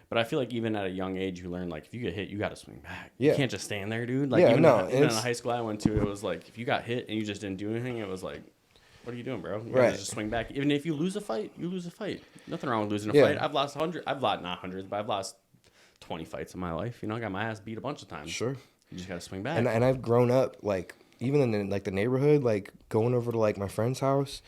But I feel like even at a young age, you learn like if you get hit, you got to swing back. Yeah. You can't just stand there, dude. Like Yeah, even, no, even in the it's- high school I went to, it was like if you got hit and you just didn't do anything, it was like, what are you doing, bro? You gotta Right. just swing back. Even if you lose a fight, you lose a fight. Nothing wrong with losing a Yeah. fight. I've lost 100. I've lost not hundreds, but I've lost 20 fights in my life. I got my ass beat a bunch of times. Sure. You just gotta swing back. And I've grown up like even in like the neighborhood, like going over to like my friend's house,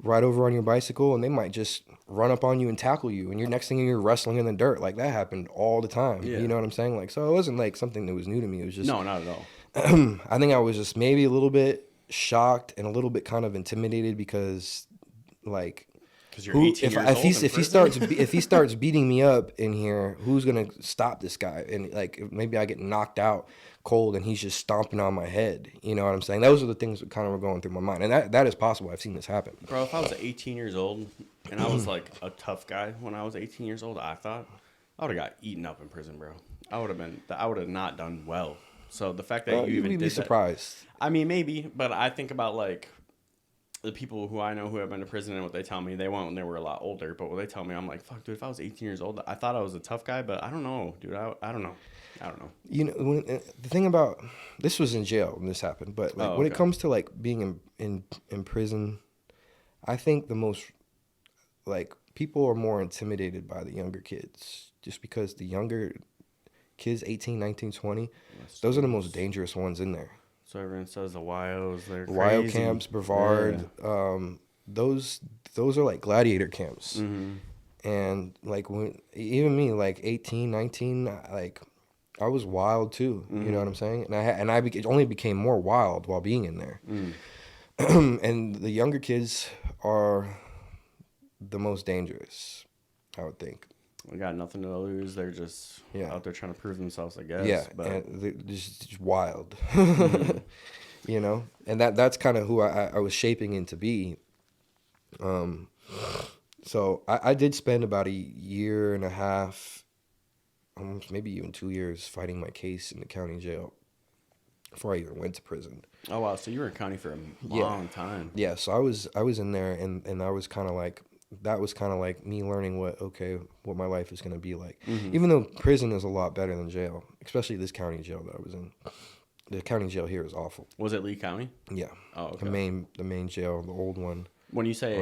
ride over on your bicycle, and they might just run up on you and tackle you, and you're next thing you're wrestling in the dirt. Like that happened all the time. Yeah. You know what I'm saying? Like, so it wasn't like something that was new to me. It was just No, not at all. I think I was just maybe a little bit shocked and a little bit kind of intimidated because like Because you're 18 years old in if he prison? if he starts beating me up in here, who's gonna stop this guy? And like maybe I get knocked out cold and he's just stomping on my head. You know what I'm saying? Those are the things that kind of were going through my mind, and that is possible. I've seen this happen. Bro, if I was 18 years old and I was like a tough guy when I was 18 years old, I thought I would have got eaten up in prison, bro. I would have not done well. So the fact that you even You'd be did surprised. that, I mean, maybe, but I think about like the people who I know who have been to prison and what they tell me. They went when they were a lot older, but what they tell me, I'm like, fuck, dude, if I was 18 years old, I thought I was a tough guy, but I don't know, dude. I don't know. I don't know. You know, the thing about this was in jail when this happened, but like when it comes to like being in prison, I think the most like people are more intimidated by the younger kids just because the younger kids 18, 19, 20, those are the most dangerous ones in there. So everyone says the YOs, they're crazy. Wild camps, Brevard, those are like gladiator camps. Mm-hmm. And like when even me like 18, 19, like I was wild too. Mm-hmm. You know what I'm saying? And I only became more wild while being in there. Mm. And the younger kids are the most dangerous, I would think. We got nothing to lose. They're just out there trying to prove themselves, I guess. Yeah, but and they're just wild. mm-hmm. You know, and that's kind of who I was shaping into be. So I did spend about a year and a half, almost maybe even 2 years, fighting my case in the county jail before I even went to prison. Oh wow! So you were in county for a long time. Yeah, so I was in there, and I was kind of like that was kind of like me learning what my life is gonna be like. Mm-hmm. Even though prison is a lot better than jail, especially this county jail that I was in. The county jail here is awful. Was it Lee County? Yeah. Oh, okay. The main jail, the old one. When you say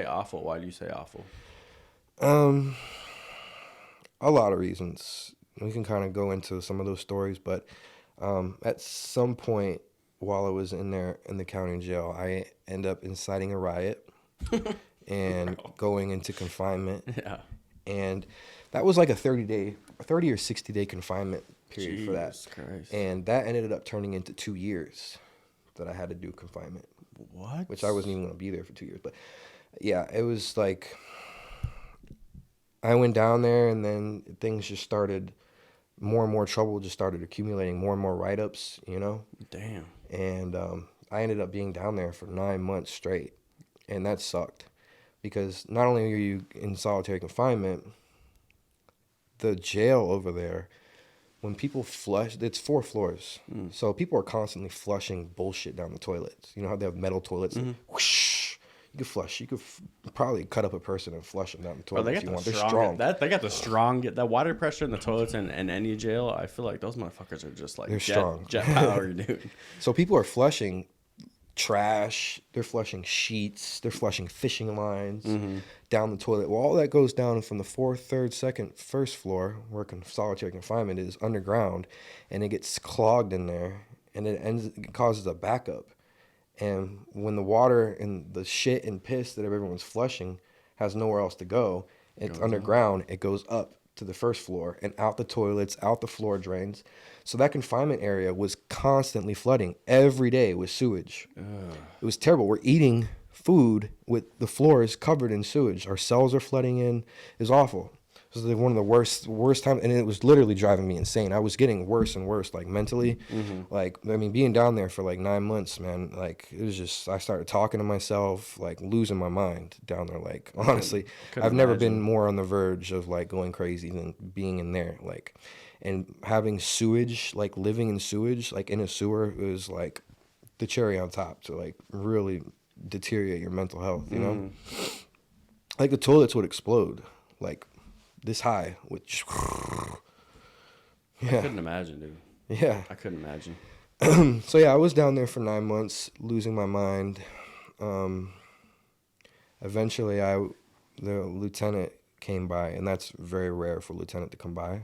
awful, why do you say awful? A lot of reasons. We can kind of go into some of those stories, but at some point while I was in there in the county jail, I end up inciting a riot and going into confinement. Yeah. And that was like a 30 or 60-day confinement period for that. Christ. And that ended up turning into 2 years that I had to do confinement. What? Which I wasn't even going to be there for 2 years. But yeah, it was like I went down there and then things just started, more and more trouble just started accumulating, more and more write-ups, you know? Damn. And I ended up being down there for 9 months straight. And that sucked because not only are you in solitary confinement, the jail over there, when people flush, it's 4 floors. So people are constantly flushing bullshit down the toilets. You know how they have metal toilets? Mm-hmm. Whoosh, you could flush. You could probably cut up a person and flush them down the toilet if you want. They're strong. strong. They got the strong. That water pressure in the toilets in any jail. I feel like those motherfuckers are just like They're strong. Jet power, dude. So people are flushing trash. They're flushing sheets. They're flushing fishing lines down the toilet. Well, all that goes down from the 4th, 3rd, 2nd, 1st floor, where solitary confinement is underground, and it gets clogged in there, and it causes a backup. And when the water and the shit and piss that everyone's flushing has nowhere else to go, it's underground. It goes up to the 1st floor and out the toilets, out the floor drains. So that confinement area was constantly flooding every day with sewage. It was terrible. We're eating food with the floors covered in sewage. Our cells are flooding in. It was awful. It was like one of the worst times, and it was literally driving me insane. I was getting worse and worse, like mentally. Like, I mean, being down there for like 9 months, man, like it was just, I started talking to myself, like losing my mind down there. Like, honestly, I've never been more on the verge of like going crazy than being in there. Like, and having sewage, like living in sewage, like in a sewer, was like the cherry on top to like really deteriorate your mental health, you know? Like the toilets would explode, like this high, which I couldn't imagine, dude. Yeah. I couldn't imagine. So yeah, I was down there for 9 months, losing my mind. Eventually, the lieutenant came by, and that's very rare for a lieutenant to come by.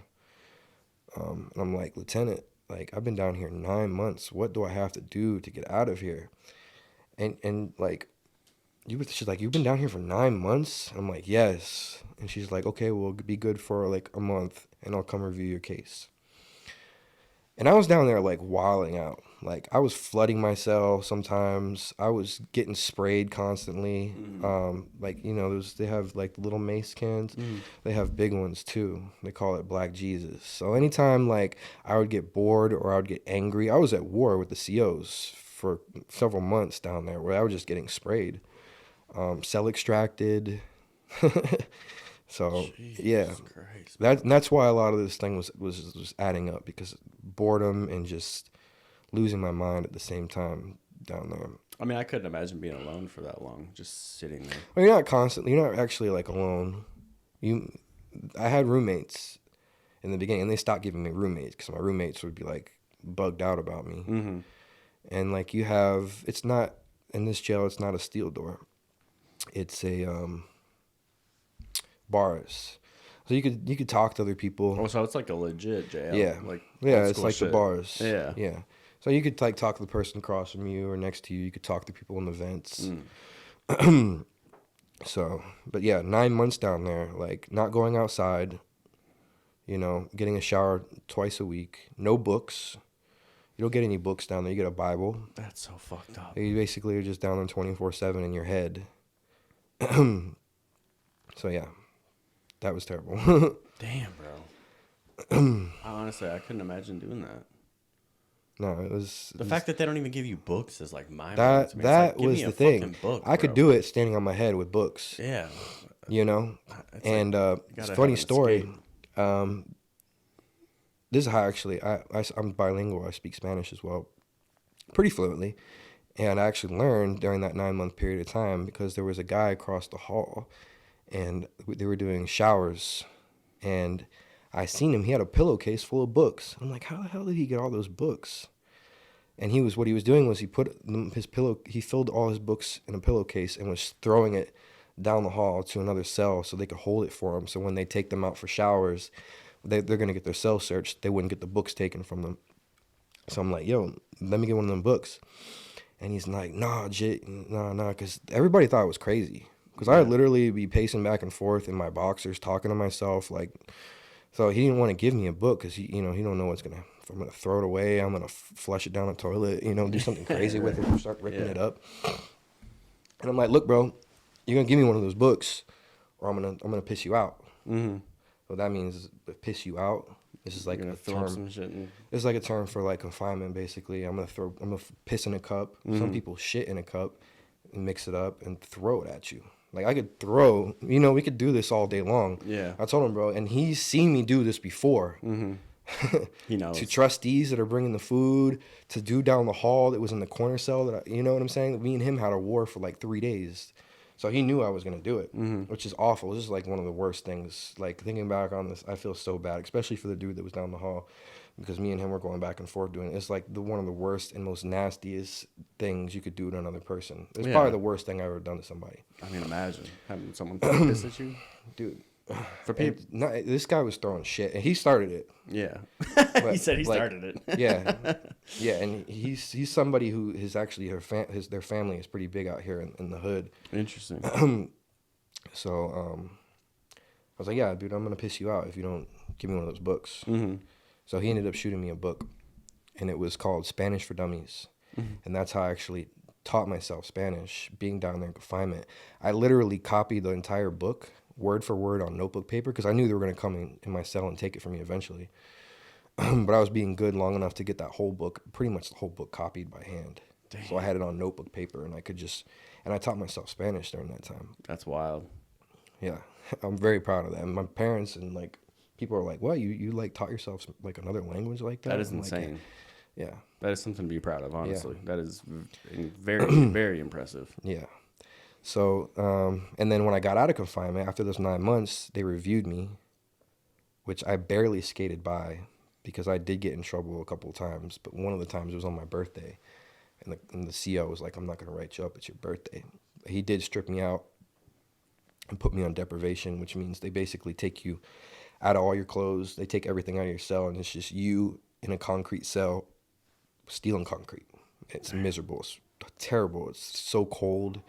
And I'm like, Lieutenant, Like, I've been down here 9 months. What do I have to do to get out of here? And like, she's like, you've been down here for 9 months? I'm like, yes. And she's like, okay, well, be good for like a month and I'll come review your case. And I was down there like wilding out. Like, I was flooding my cell sometimes. I was getting sprayed constantly. Like, they have like little mace cans. They have big ones too. They call it Black Jesus. So anytime like I would get bored or I would get angry, I was at war with the COs for several months down there where I was just getting sprayed, cell extracted. So yeah, Jesus Christ. that's why a lot of this thing was adding up, because boredom and just losing my mind at the same time down there. I mean, I couldn't imagine being alone for that long, just sitting there. Well, you're not actually like alone. I had roommates in the beginning, and they stopped giving me roommates because my roommates would be like bugged out about me. Mm-hmm. And like it's not in this jail. It's not a steel door. It's a bars. So you could talk to other people. Oh, so it's like a legit jail. Yeah. Like Yeah, old it's school like shit. the bars. Yeah. Yeah. So you could like talk to the person across from you or next to you. You could talk to people in the vents. So, but yeah, 9 months down there, like not going outside, getting a shower twice a week, no books. You don't get any books down there. You get a Bible. That's so fucked up. You basically are just down there 24/7 in your head. So yeah, that was terrible. Damn, bro. Honestly, I couldn't imagine doing that. No, it was The fact that they don't even give you books is like mind blowing that to me. It's like, give was me a the thing. fucking book, I could bro. do it standing on my head with books. Yeah. It's And like, it's gotta a funny have an story. escape. This is how actually I'm bilingual. I speak Spanish as well, pretty fluently. And I actually learned during that 9 month period of time because there was a guy across the hall, and they were doing showers, and I seen him. He had a pillowcase full of books. I'm like, how the hell did he get all those books? And what he was doing was he he filled all his books in a pillowcase and was throwing it down the hall to another cell so they could hold it for him. So when they take them out for showers, they're going to get their cell searched. They wouldn't get the books taken from them. So I'm like, yo, let me get one of them books. And he's like, nah, Jit, nah, because everybody thought I was crazy. Because I would literally be pacing back and forth in my boxers, talking to myself. Like, so he didn't want to give me a book because he don't know if I'm going to throw it away, I'm going to flush it down the toilet, do something crazy with it, or start ripping it up. And I'm like, look, bro, you're going to give me one of those books or I'm going to piss you out. Mm-hmm. What that means is piss you out. This is like a term. Some shit in. It's like a term for like confinement, basically. I'm gonna piss in a cup. Some people shit in a cup and mix it up and throw it at you. Like I could throw, we could do this all day long. Yeah. I told him, bro, and he's seen me do this before. He knows. To trustees that are bringing the food, to dude down the hall that was in the corner cell that you know what I'm saying? Me and him had a war for like 3 days. So he knew I was going to do it, which is awful. This is like one of the worst things. Like thinking back on this, I feel so bad, especially for the dude that was down the hall, because me and him were going back and forth doing it. It's like one of the worst and most nastiest things you could do to another person. It's probably the worst thing I've ever done to somebody. I mean, imagine having someone throw piss at you. Dude. For people. This guy was throwing shit, and he started it. Yeah. But, He said he started it. yeah, and he's somebody who is actually their family is pretty big out here in the hood. Interesting. So I was like, yeah, dude, I'm gonna piss you out if you don't give me one of those books. So he ended up shooting me a book, and it was called Spanish for Dummies, and that's how I actually taught myself Spanish being down there in confinement. I literally copied the entire book word for word on notebook paper because I knew they were going to come in my cell and take it from me eventually. But I was being good long enough to get that whole book, pretty much the whole book, copied by hand. Damn. So I had it on notebook paper, and I taught myself Spanish during that time. That's wild. Yeah, I'm very proud of that. And my parents and like people are like, "What? You like taught yourself like another language like that?" That is I'm insane. Like, yeah, that is something to be proud of. Honestly, that is very very impressive. Yeah. So, and then when I got out of confinement, after those 9 months, they reviewed me, which I barely skated by because I did get in trouble a couple of times. But one of the times it was on my birthday, and the CO was like, "I'm not going to write you up. It's your birthday." He did strip me out and put me on deprivation, which means they basically take you out of all your clothes. They take everything out of your cell, and it's just you in a concrete cell, steel and concrete. It's miserable. It's terrible. It's so cold.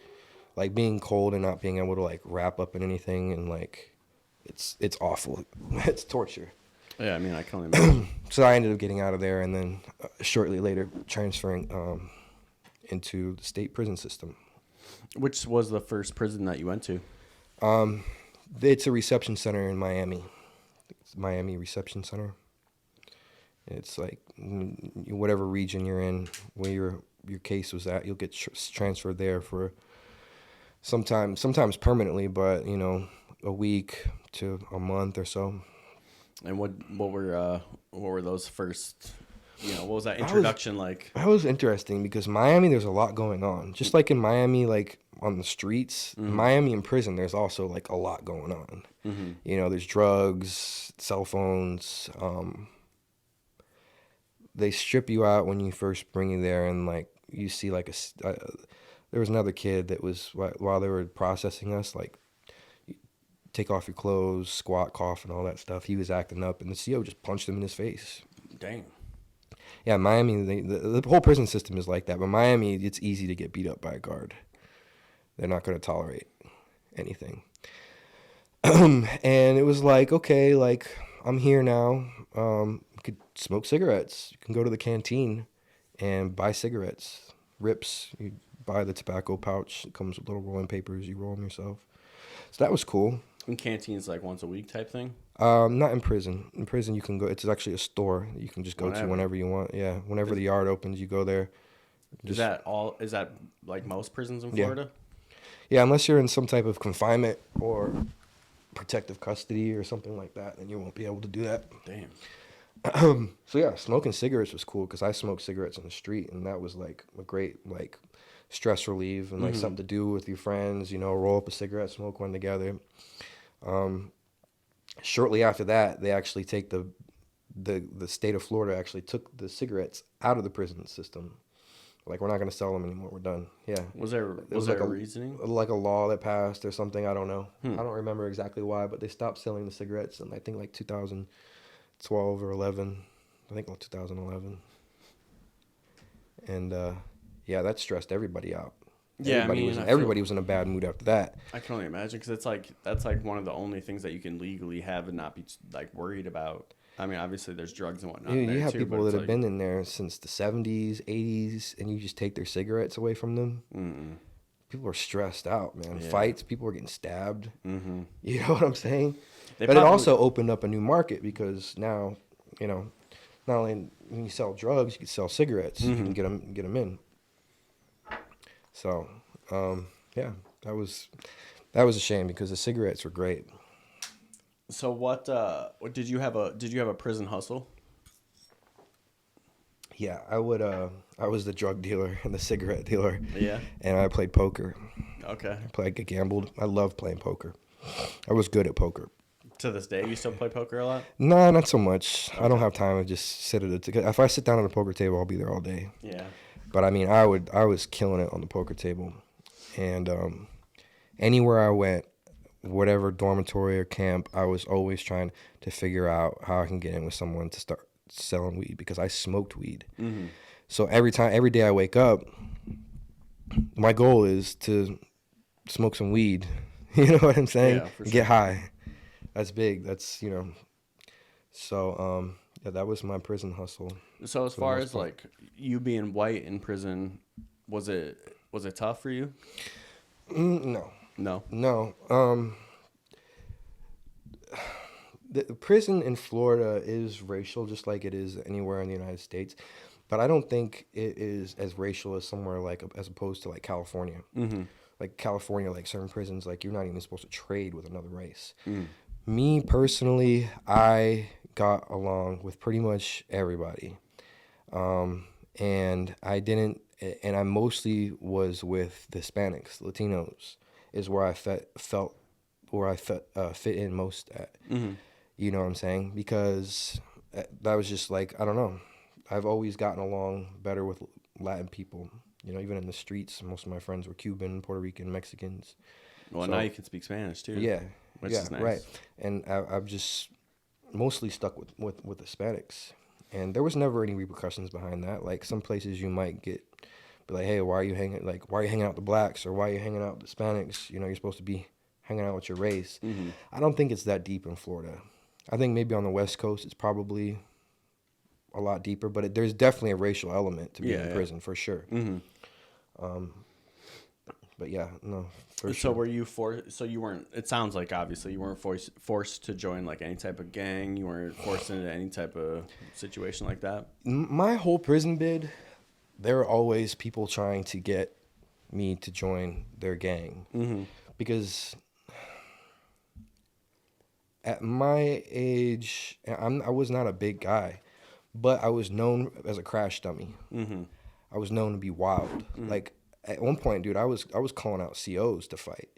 Like being cold and not being able to like wrap up in anything, and like it's awful. It's torture. Yeah, I mean, I can only imagine. So I ended up getting out of there, and then shortly later transferring into the state prison system. Which was the first prison that you went to? It's a reception center in Miami. It's Miami Reception Center. It's like whatever region you're in, where your case was at, you'll get transferred there for sometimes permanently, but a week to a month or so. And what were those first? What was that introduction like? That was interesting because Miami, there's a lot going on. Just like in Miami, like on the streets, Miami in prison, there's also like a lot going on. There's drugs, cell phones. They strip you out when you first bring you there, and like you see like there was another kid that was while they were processing us, like take off your clothes, squat, cough, and all that stuff. He was acting up, and the CO just punched him in his face. Dang. Yeah, Miami, the whole prison system is like that. But Miami, it's easy to get beat up by a guard. They're not going to tolerate anything. And it was like, okay, like I'm here now. You could smoke cigarettes. You can go to the canteen and buy cigarettes. Rips. You buy the tobacco pouch. It comes with little rolling papers. You roll them yourself. So that was cool. And canteens like once a week type thing? Not in prison. In prison, you can go. It's actually a store you can just go to whenever you want. Yeah, whenever the yard opens, you go there. Is that like most prisons in Florida? Yeah, unless you're in some type of confinement or protective custody or something like that, then you won't be able to do that. Damn. So yeah, smoking cigarettes was cool because I smoked cigarettes on the street, and that was like a great like stress relief and like something to do with your friends. Roll up a cigarette, smoke one together. Shortly after that, they actually take the state of Florida actually took the cigarettes out of the prison system. Like, we're not going to sell them anymore. We're done. Yeah. Was there like a reasoning? Like a law that passed or something. I don't know. I don't remember exactly why, but they stopped selling the cigarettes in I think like 2012 or 11. I think like 2011. And yeah, that stressed everybody out. Yeah, everybody was in a bad mood after that. I can only imagine because that's like one of the only things that you can legally have and not be like worried about. I mean, obviously there's drugs and whatnot. You have people that have been in there since the 70s, 80s, and you just take their cigarettes away from them. Mm-mm. People are stressed out, man. Yeah. Fights, people are getting stabbed. Mm-hmm. You know what I'm saying? But it also opened up a new market because now, not only when you sell drugs, you can sell cigarettes. You can get them in. So, yeah, that was a shame because the cigarettes were great. So what did you have a prison hustle? Yeah, I was the drug dealer and the cigarette dealer. Yeah. And I played poker. Okay. I gambled. I loved playing poker. I was good at poker. To this day, you still play poker a lot? No, not so much. Okay. I don't have time to just sit at if I sit down at a poker table, I'll be there all day. Yeah. But I mean, I was killing it on the poker table. And anywhere I went, whatever dormitory or camp, I was always trying to figure out how I can get in with someone to start selling weed because I smoked weed. Mm-hmm. So every day I wake up, my goal is to smoke some weed. You know what I'm saying? Yeah, for sure. Get high. That's big. That's, So, yeah, that was my prison hustle. So as far as like you being white in prison, was it tough for you? No. No. The prison in Florida is racial, just like it is anywhere in the United States. But I don't think it is as racial as somewhere as opposed to like California. Mm-hmm. Like California, like certain prisons, like you're not even supposed to trade with another race. Me personally, I got along with pretty much everybody. And I mostly was with the Hispanics, Latinos, is where I felt fit in most at. Mm-hmm. You know what I'm saying? Because that was just like, I don't know. I've always gotten along better with Latin people. Even in the streets, most of my friends were Cuban, Puerto Rican, Mexicans. Well, now you can speak Spanish too. Yeah. Which is nice. Right. And I've just mostly stuck with Hispanics. And there was never any repercussions behind that. Like some places you might be like, hey, why are you hanging out with the blacks, or why are you hanging out with the Hispanics? You know, you're supposed to be hanging out with your race. Mm-hmm. I don't think it's that deep in Florida. I think maybe on the West Coast it's probably a lot deeper, but there's definitely a racial element to being in prison for sure. Mm-hmm. But yeah, no, for So sure. were you forced? So you weren't. It sounds like obviously you weren't forced to join like any type of gang. You weren't forced into any type of situation like that. My whole prison bid, there were always people trying to get me to join their gang. Mm-hmm. Because at my age, I was not a big guy, but I was known as a crash dummy. Mm-hmm. I was known to be wild. Mm-hmm. Like at one point, dude, I was calling out COs to fight.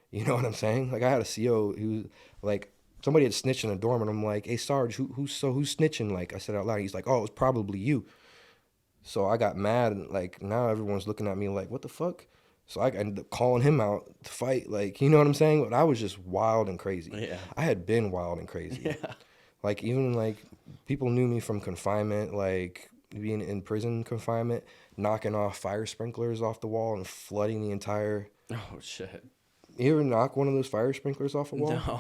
You know what I'm saying? Like I had a CO who, like, somebody had snitched in a dorm, and I'm like, "Hey Sarge, who's snitching?" Like I said out loud. He's like, "Oh, it was probably you." So I got mad, and like now everyone's looking at me like, "What the fuck?" So I ended up calling him out to fight. Like, you know what I'm saying? But I was just wild and crazy. Yeah. I had been wild and crazy. Yeah. Like even like people knew me from confinement, like being in prison confinement, knocking off fire sprinklers off the wall and flooding the entire. Oh shit. You ever knock one of those fire sprinklers off a wall? No.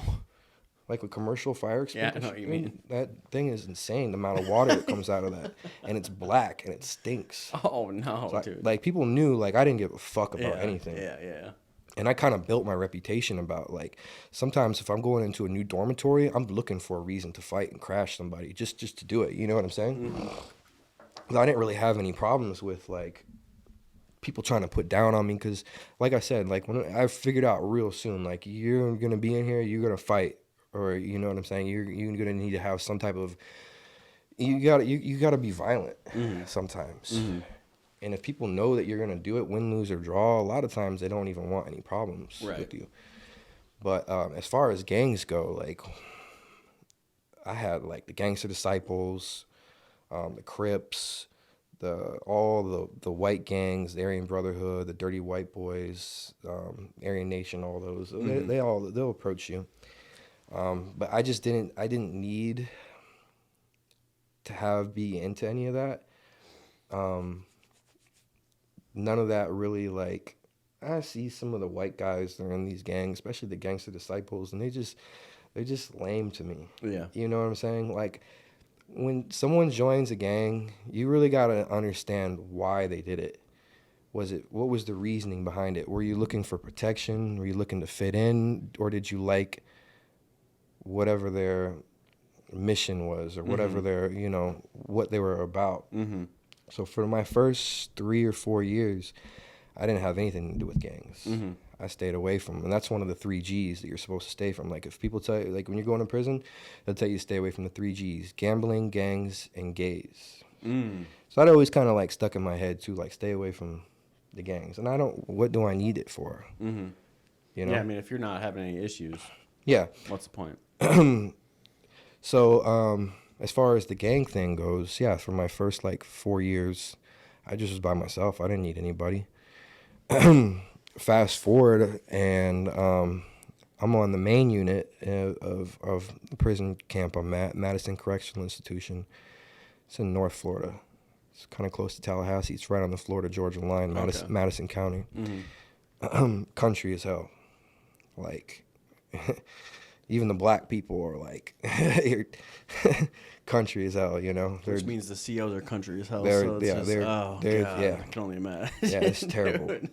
Like a commercial fire Yeah, I extinguisher? know what you mean. That thing is insane, the amount of water that comes out of that. And it's black and it stinks. Oh no, So dude. like people knew like I didn't give a fuck about yeah, anything. Yeah. And I kind of built my reputation about like sometimes if I'm going into a new dormitory, I'm looking for a reason to fight and crash somebody just to do it. You know what I'm saying? Mm-hmm. 'Cause I didn't really have any problems with like people trying to put down on me because like I said, like when I figured out real soon, like you're gonna be in here, you're gonna fight, or you know what I'm saying, you're gonna need to have some type of you gotta be violent sometimes. Mm-hmm. And if people know that you're gonna do it, win, lose, or draw, a lot of times they don't even want any problems Right. with you. But as far as gangs go, like I had like the Gangster Disciples, the Crips, all the white gangs, the Aryan Brotherhood, the Dirty White Boys, Aryan Nation, all those. Mm-hmm. They'll approach you. But I didn't need to be into any of that. None of that really, like, I see some of the white guys that are in these gangs, especially the Gangster Disciples, and they're just lame to me. Yeah. You know what I'm saying? Like, when someone joins a gang, you really gotta understand why they did it. What was the reasoning behind it? Were you looking for protection? Were you looking to fit in? Or did you like whatever their mission was, or whatever their, what they were about? Mm-hmm. So for my first 3 or 4 years, I didn't have anything to do with gangs. Mm-hmm. I stayed away from them. And that's one of the 3 G's that you're supposed to stay from. Like if people tell you, like when you're going to prison, they'll tell you to stay away from the 3 G's: gambling, gangs, and gays. Mm. So that always kind of like stuck in my head too, like stay away from the gangs. And what do I need it for? Mm-hmm. You know? Yeah, I mean, if you're not having any issues, Yeah. what's the point? So as far as the gang thing goes, yeah, for my first like 4 years, I just was by myself. I didn't need anybody. Fast forward, and I'm on the main unit of the prison camp I'm at, Madison Correctional Institution. It's in North Florida. It's kind of close to Tallahassee. It's right on the Florida-Georgia line, Madison County. Mm-hmm. Country as hell. Like, even the black people are like, country as hell, you know? Which means the COs are country as hell. They're- So it's yeah, just, they're- oh, they're- God, yeah. I can only imagine. Yeah, it's terrible. Dude.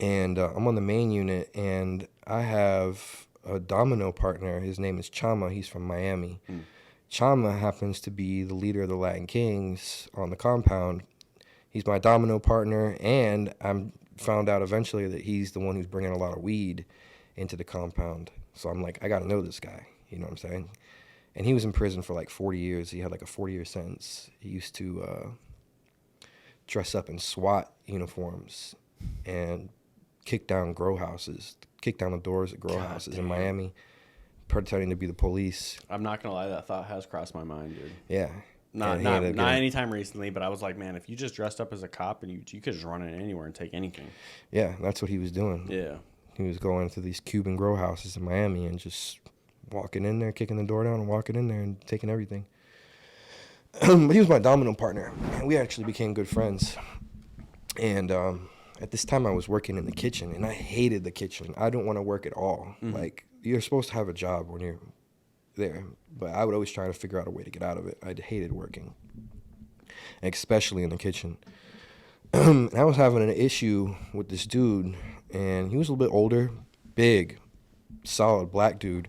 And I'm on the main unit, and I have a domino partner. His name is Chama. He's from Miami. Mm. Chama happens to be the leader of the Latin Kings on the compound. He's my domino partner, and I'm found out eventually that he's the one who's bringing a lot of weed into the compound. So I'm like, I got to know this guy. You know what I'm saying? And he was in prison for like 40 years. He had like a 40-year sentence. He used to dress up in SWAT uniforms and kick down grow houses, kick down the doors at grow God houses damn. in Miami, pretending to be the police. I'm not going to lie, that thought has crossed my mind, dude. Yeah. Not And he ended up getting- anytime recently, but I was like, man, if you just dressed up as a cop and you could just run in anywhere and take anything. Yeah, that's what he was doing. Yeah. He was going to these Cuban grow houses in Miami and just walking in there, kicking the door down, and walking in there and taking everything. But he was my domino partner, and we actually became good friends. And at this time, I was working in the kitchen, and I hated the kitchen. I don't want to work at all. Like, you're supposed to have a job when you're there, but I would always try to figure out a way to get out of it. I hated working, especially in the kitchen. I was having an issue with this dude, and he was a little bit older, big, solid black dude,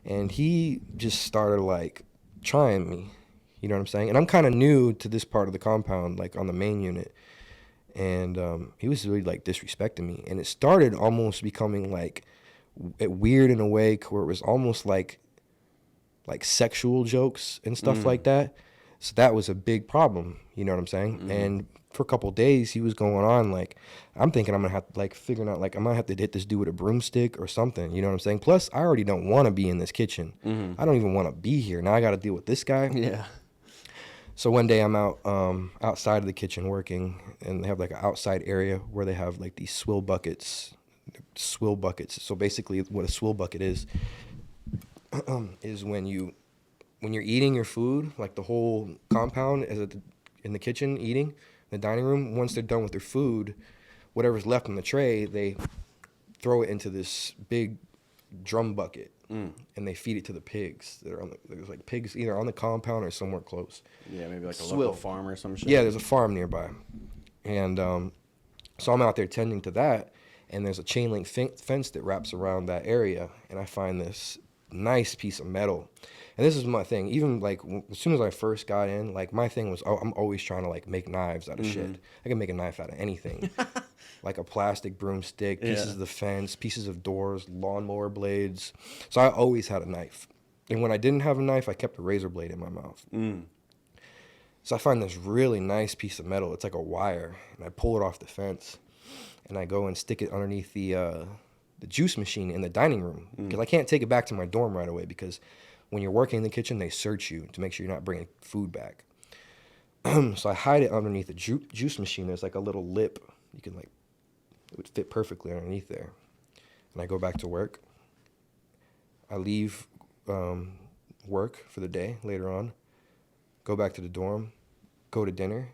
and he just started like trying me. You know what I'm saying? And I'm kind of new to this part of the compound, like on the main unit. And he was really like disrespecting me, and it started almost becoming like weird in a way where it was almost like sexual jokes and stuff like that. So that was a big problem. You know what I'm saying? And for a couple of days, he was going on like, I'm thinking I'm gonna have to like figuring out like I'm gonna have to hit this dude with a broomstick or something. You know what I'm saying? Plus, I already don't want to be in this kitchen. I don't even want to be here. Now I got to deal with this guy. Yeah. So one day I'm out outside of the kitchen working, and they have like an outside area where they have like these swill buckets. So basically, what a swill bucket is when you're eating your food, like the whole compound is in the kitchen eating, the dining room. Once they're done with their food, whatever's left in the tray, they throw it into this big drum bucket. And they feed it to the pigs that are there's like pigs either on the compound or somewhere close. Yeah, maybe like a Swill. local farm or some shit. Yeah, there's a farm nearby. And so I'm out there tending to that, and there's a chain link fence that wraps around that area, and I find this nice piece of metal. And this is my thing. Even like as soon as I first got in, like my thing was, I'm always trying to like make knives out of shit. I can make a knife out of anything. Like a plastic broomstick, pieces of the fence, pieces of doors, lawnmower blades. So I always had a knife. And when I didn't have a knife, I kept a razor blade in my mouth. So I find this really nice piece of metal. It's like a wire, and I pull it off the fence, and I go and stick it underneath the juice machine in the dining room, because I can't take it back to my dorm right away, because when you're working in the kitchen, they search you to make sure you're not bringing food back. So I hide it underneath the juice machine. There's like a little lip. You can like, it would fit perfectly underneath there. And I go back to work. I leave work for the day later on, go back to the dorm, go to dinner.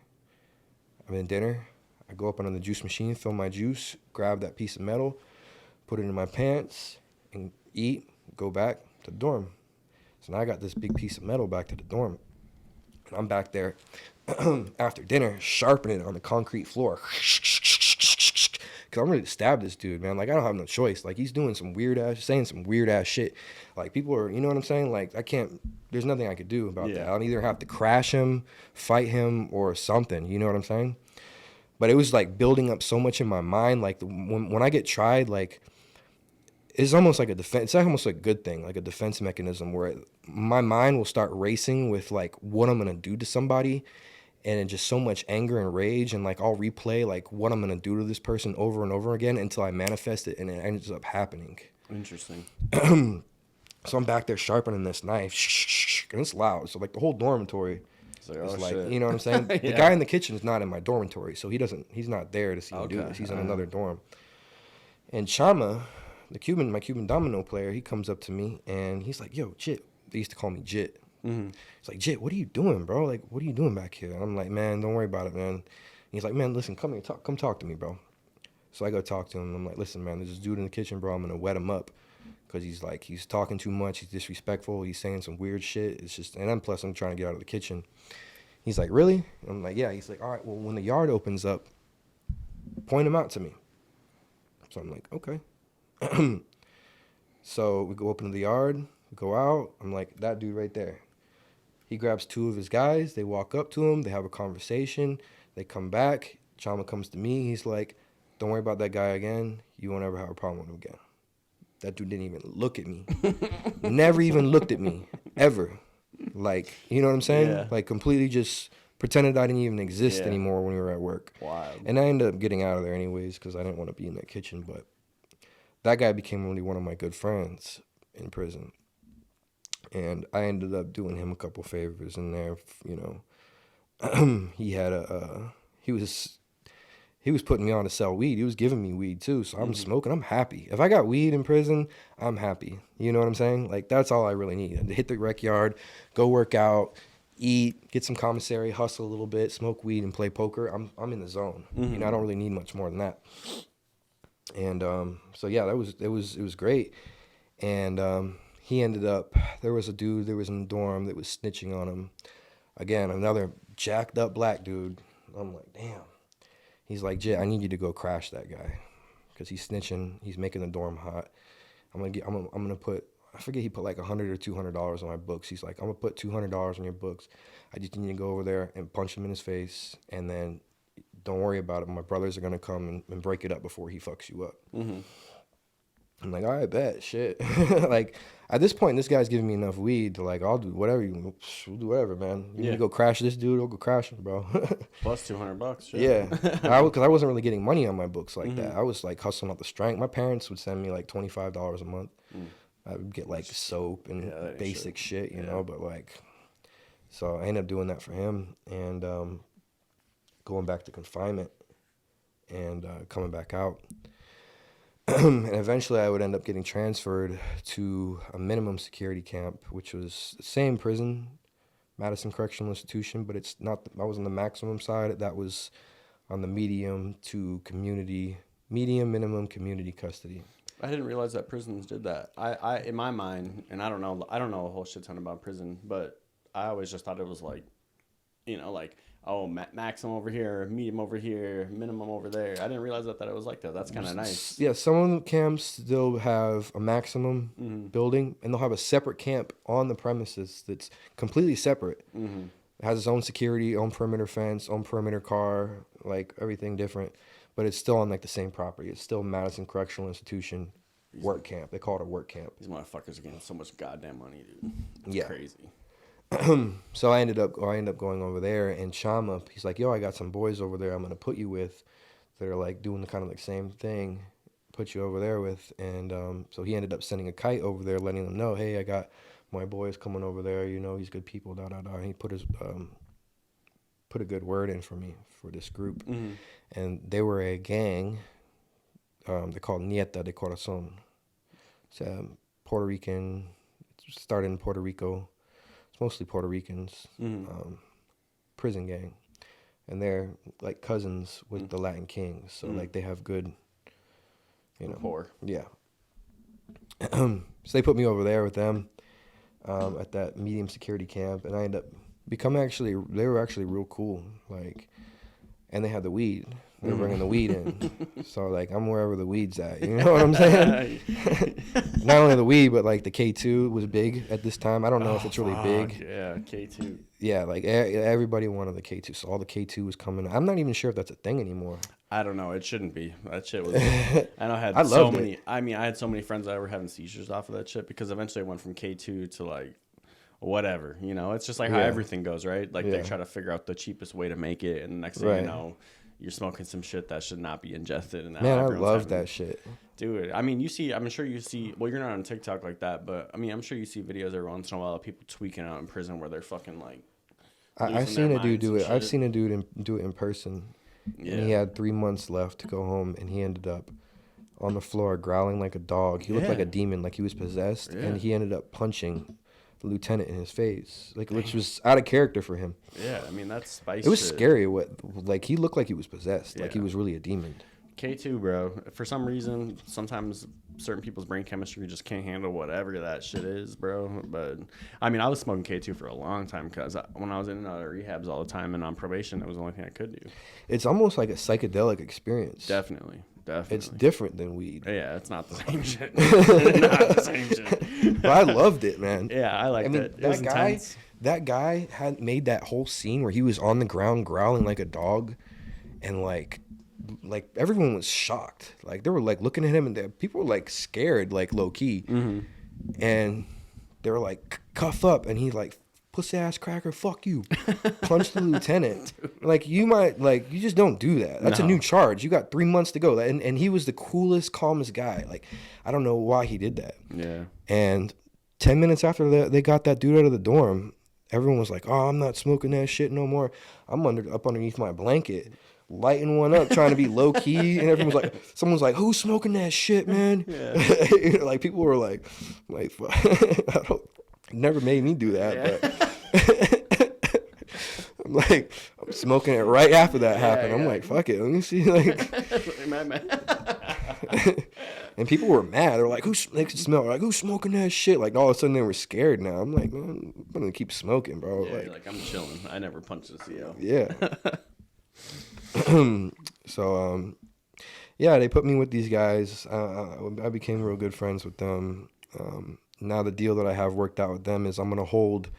I'm in dinner. I go up under the juice machine, fill my juice, grab that piece of metal, put it in my pants, and eat, go back to the dorm. So now I got this big piece of metal back to the dorm. And I'm back there after dinner, sharpening it on the concrete floor. Because I'm ready to stab this dude, man. Like, I don't have no choice. Like, he's doing some saying some weird ass shit. Like, people are, you know what I'm saying? Like, there's nothing I could do about that. I'll either have to crash him, fight him, or something. You know what I'm saying? But it was like building up so much in my mind. Like, when I get tried, like, it's almost like a defense. It's almost like a good thing, like a defense mechanism where my mind will start racing with like what I'm gonna do to somebody, and then just so much anger and rage, and like I'll replay like what I'm gonna do to this person over and over again until I manifest it, and it ends up happening. Interesting. So I'm back there sharpening this knife, and it's loud. So like the whole dormitory is like, shit. you know what I'm saying? The guy in the kitchen is not in my dormitory, so he's not there to see me do this. He's in another dorm. And Chama, my Cuban domino player, he comes up to me and he's like, "Yo, Jit." They used to call me Jit. He's like, "Jit, what are you doing, bro? Like, what are you doing back here?" And I'm like, "Man, don't worry about it, man." And he's like, "Man, listen, come here, come talk to me, bro." So I go talk to him. I'm like, "Listen, man, there's this dude in the kitchen, bro. I'm gonna wet him up because he's talking too much. He's disrespectful. He's saying some weird shit. It's just, and then plus I'm trying to get out of the kitchen." He's like, "Really?" And I'm like, "Yeah." He's like, "All right, well, when the yard opens up, point him out to me." So I'm like, "Okay." So we go open to the yard, we go out. I'm like, "That dude right there." He grabs two of his guys. They walk up to him. They have a conversation. They come back. Chama comes to me. He's like, "Don't worry about that guy again. You won't ever have a problem with him again." That dude didn't even look at me. Never even looked at me, ever. Like, you know what I'm saying? Yeah. Like, completely just pretended I didn't even exist anymore when we were at work. Wild. And I ended up getting out of there anyways because I didn't want to be in that kitchen. But that guy became really one of my good friends in prison. And I ended up doing him a couple favors in there, you know. He had he was putting me on to sell weed. He was giving me weed too. So I'm smoking. I'm happy. If I got weed in prison, I'm happy. You know what I'm saying? Like, that's all I really need. And to hit the rec yard, go work out, eat, get some commissary, hustle a little bit, smoke weed, and play poker. I'm in the zone. You know, I don't really need much more than that. And so yeah, it was great. And he ended up, there was a dude, there was in the dorm that was snitching on him. Again, another jacked up black dude. I'm like, damn. He's like, Jay, I need you to go crash that guy, because he's snitching. He's making the dorm hot. I'm gonna put, I forget, he put like $100 or $200 on my books. He's like, I'm gonna put $200 on your books. I just need to go over there and punch him in his face, and then don't worry about it. My brothers are gonna come and break it up before he fucks you up. I'm like, all right, bet, shit. Like, at this point, this guy's giving me enough weed to, like, I'll do whatever we'll do whatever, man. You need to go crash this dude, I'll go crash him, bro. Plus $200. Shit. Yeah, because I wasn't really getting money on my books like that. I was like hustling out the strength. My parents would send me like $25 a month. I would get like soap and basic shit, you know. But like, so I ended up doing that for him, and going back to confinement and coming back out. And eventually I would end up getting transferred to a minimum security camp, which was the same prison, Madison Correctional Institution, but it's not, I was on the maximum side. That was on the minimum minimum community custody. I didn't realize that prisons did that. I in my mind, and I don't know a whole shit ton about prison, but I always just thought it was like, you know, like, oh, maximum over here, medium over here, minimum over there. I didn't realize that it was like that. That's kind of nice. Yeah, some of the camps still have a maximum building, and they'll have a separate camp on the premises that's completely separate. It has its own security, own perimeter fence, own perimeter car, like everything different. But it's still on like the same property. It's still Madison Correctional Institution work camp. They call it a work camp. These motherfuckers are getting so much goddamn money, dude. It's crazy. So I ended up going over there, and Shama, he's like, yo, I got some boys over there I'm going to put you with that are like doing the kind of like same thing, put you over there with. And so he ended up sending a kite over there, letting them know, hey, I got my boys coming over there, you know, he's good people, da da da. And he put a good word in for me for this group. And they were a gang. They're called Nieta de Corazon. It's Puerto Rican, started in Puerto Rico. It's mostly Puerto Ricans, prison gang, and they're like cousins with the Latin Kings, so like they have good, you know, rapport. Yeah. So they put me over there with them at that medium security camp, and I ended up they were actually real cool, like, and they had the weed. They were bringing the weed in. So, like, I'm wherever the weed's at. You know what I'm saying? Not only the weed, but, like, the K2 was big at this time. I don't know if it's really big. Yeah, K2. Yeah, like, everybody wanted the K2. So all the K2 was coming. I'm not even sure if that's a thing anymore. I don't know. It shouldn't be. That shit was... I know I had so many... It. I mean, I had so many friends that were having seizures off of that shit because eventually it went from K2 to, like, whatever. You know? It's just like how everything goes, right? Like, they try to figure out the cheapest way to make it, and the next thing you know... You're smoking some shit that should not be ingested. And man, I love that shit. Dude, I mean, I'm sure you see, well, you're not on TikTok like that, but I mean, I'm sure you see videos every once in a while of people tweaking out in prison where they're fucking like. I've seen a dude do it. I've seen a dude do it in person. Yeah. And he had 3 months left to go home, and he ended up on the floor growling like a dog. He looked like a demon, like he was possessed, and he ended up punching the lieutenant in his face, like, which was out of character for him. Yeah, I mean, that's spicy. It was scary. Like, he looked like he was possessed, like he was really a demon. K2, bro. For some reason, sometimes certain people's brain chemistry just can't handle whatever that shit is, bro. But I mean, I was smoking K2 for a long time because when I was in rehabs all the time and on probation, it was the only thing I could do. It's almost like a psychedelic experience. Definitely. It's different than weed. Yeah, it's not the same shit. Not the same shit. But I loved it, man. Yeah, I liked it. It was intense. That guy had made that whole scene where he was on the ground growling like a dog, and like everyone was shocked. Like, they were like looking at him, and people were like scared, like low key, and they were like, cuff up, and he like, pussy ass cracker, fuck you, punched the lieutenant. Like, you just don't do that. That's a new charge. You got 3 months to go. And he was the coolest, calmest guy. Like, I don't know why he did that. Yeah. And 10 minutes after they got that dude out of the dorm, Everyone was like, "Oh, I'm not smoking that shit no more." I'm up underneath my blanket, lighting one up, trying to be low key, and everyone was like, "Someone's like, who's smoking that shit, man?" Yeah. Like people were like, I don't, it never made me do that, Yeah. but I'm like, I'm smoking it right after that happened. I'm Yeah. like, fuck it, let me see, like. And people were mad. They were like, "Who's they could smell? Like, who's smoking that shit?" Like all of a sudden they were scared. Now I'm like, man, I'm gonna keep smoking, bro. Yeah, Like, like I'm chilling. I never punched a CO. yeah. So yeah, they put me with these guys. I became real good friends with them. Now the deal that I have worked out with them is I'm gonna hold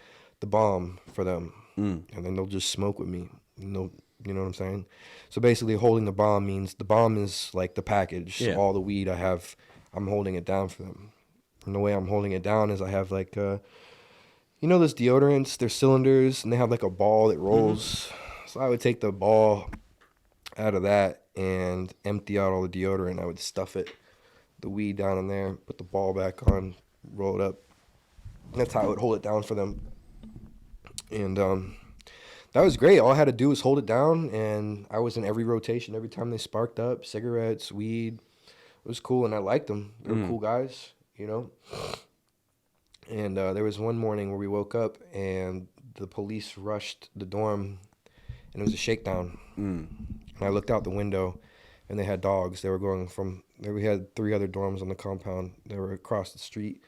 the bomb for them, and then they'll just smoke with me. No, you know what I'm saying? So basically, holding the bomb means the bomb is like the package. So Yeah. all the weed I have, I'm holding it down for them. And the way I'm holding it down is I have like, those deodorants, they're cylinders, and they have like a ball that rolls. So I would take the ball out of that and empty out all the deodorant. I would stuff it, the weed down in there, put the ball back on, roll it up. That's how I would hold it down for them. And that was great. All I had to do was hold it down, and I was in every rotation every time they sparked up. Cigarettes, weed. It was cool, and I liked them. They were cool guys, you know. And there was one morning where we woke up, and the police rushed the dorm, and it was a shakedown. And I looked out the window, and they had dogs. They were going from there. We had 3 other dorms on the compound. They were across the street.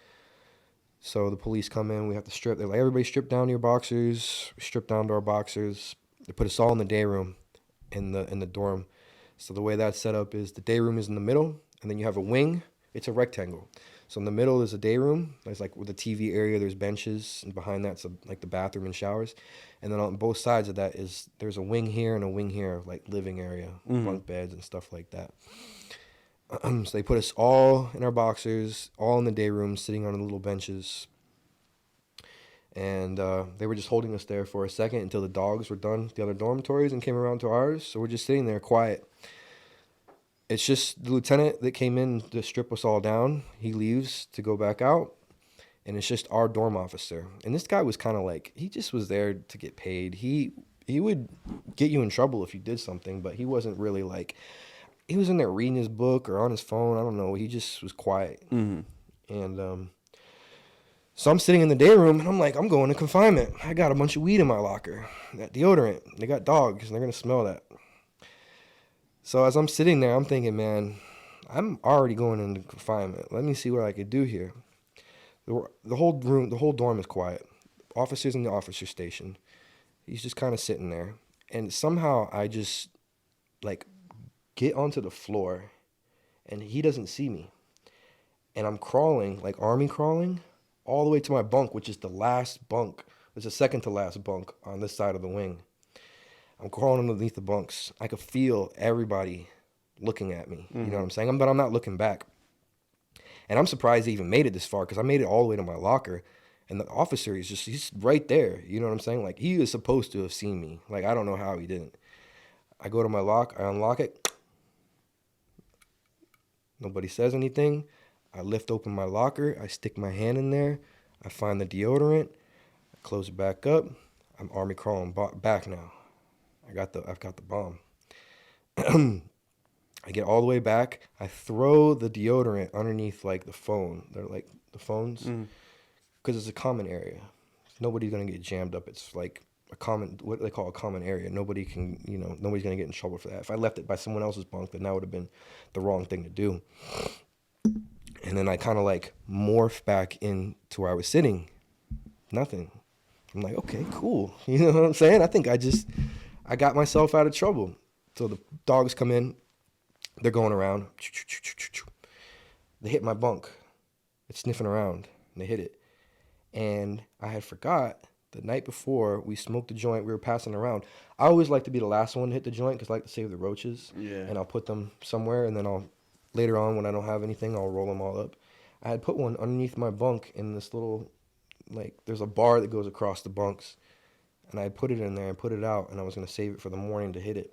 So the police come in. We have to strip. They're like, everybody strip down to your boxers. We strip down to our boxers. They put us all in the day room, in the dorm. So the way that's set up is the day room is in the middle, and then you have a wing. It's a rectangle. So in the middle is a day room. There's like with a TV area. There's benches, and behind that's like the bathroom and showers. And then on both sides of that there's a wing here and a wing here, like living area, bunk beds and stuff like that. So they put us all in our boxers, all in the day room, sitting on the little benches. And they were just holding us there for a second until the dogs were done with the other dormitories and came around to ours. So we're just sitting there quiet. It's just the lieutenant that came in to strip us all down. He leaves to go back out. And it's just our dorm officer. And this guy was kind of like, he just was there to get paid. He would get you in trouble if you did something, but he wasn't really like, he was in there reading his book or on his phone. I don't know. He just was quiet. And so I'm sitting in the day room, and I'm like, I'm going to confinement. I got a bunch of weed in my locker, that deodorant. They got dogs, and they're going to smell that. So as I'm sitting there, I'm thinking, man, I'm already going into confinement. Let me see what I could do here. The whole room, the whole dorm is quiet. Officers in the officer station. He's just kind of sitting there. And somehow I just, like, get onto the floor, and he doesn't see me. And I'm crawling, like army crawling, all the way to my bunk, which is the last bunk. It's the second to last bunk on this side of the wing. I'm crawling underneath the bunks. I could feel everybody looking at me. You know what I'm saying? But I'm not looking back. And I'm surprised they even made it this far, because I made it all the way to my locker. And the officer he's right there. You know what I'm saying? Like, he is supposed to have seen me. Like, I don't know how he didn't. I go to my lock. I unlock it. Nobody says anything. I lift open my locker. I stick my hand in there. I find the deodorant. I close it back up. I'm army crawling back now. I've got the bomb. I get all the way back. I throw the deodorant underneath, like, the phone. They're like the phones, because it's a common area. Nobody's gonna get jammed up. It's like a common, what they call a common area. Nobody can, nobody's gonna get in trouble for that. If I left it by someone else's bunk, then that would have been the wrong thing to do. And then I kind of like morph back into where I was sitting. Nothing. I'm like, okay, cool. You know what I'm saying? I think I got myself out of trouble. So the dogs come in. They're going around. They hit my bunk. It's sniffing around. And they hit it. And I had forgot the night before we smoked the joint. We were passing around. I always like to be the last one to hit the joint because I like to save the roaches. Yeah. And I'll put them somewhere, and then later on when I don't have anything, I'll roll them all up. I had put one underneath my bunk in this little, like, there's a bar that goes across the bunks. And I put it in there and put it out, and I was going to save it for the morning to hit it.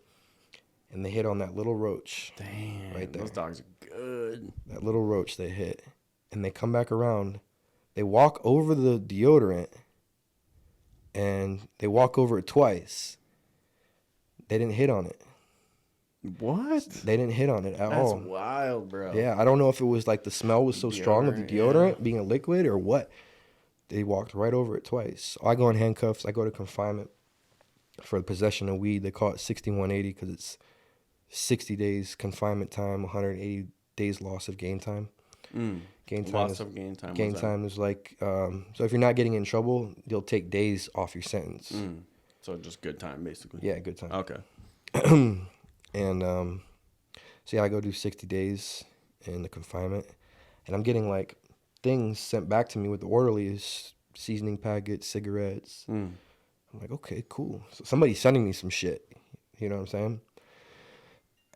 And they hit on that little roach. Damn, right there. Those dogs are good. That little roach they hit. And they come back around. They walk over the deodorant, and they walk over it twice. They didn't hit on it. What? They didn't hit on it at all. That's wild, bro. Yeah, I don't know if it was like the smell was so strong of the deodorant being a liquid or what. They walked right over it twice. I go in handcuffs. I go to confinement for the possession of weed. They call it 6180 because it's 60 days confinement time, 180 days loss of game time. Game time Loss of game time. Game time is like, so if you're not getting in trouble, they'll take days off your sentence. So just good time, basically. Yeah, good time. Okay. And so yeah, I go do 60 days in the confinement, and I'm getting like things sent back to me with the orderlies, seasoning packets, cigarettes. I'm like, okay, cool. So somebody's sending me some shit. You know what I'm saying?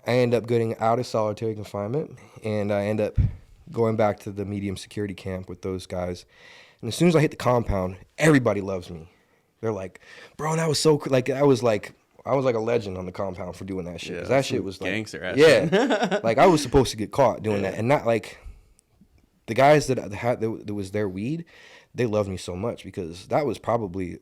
I end up getting out of solitary confinement, and I end up going back to the medium security camp with those guys. And as soon as I hit the compound, everybody loves me. They're like, bro, that was so cool. Like, I was like a legend on the compound for doing that shit. Yeah, 'Cause that shit was like, gangster ass. yeah, like I was supposed to get caught doing that, and not like the guys that was their weed. They loved me so much because that was probably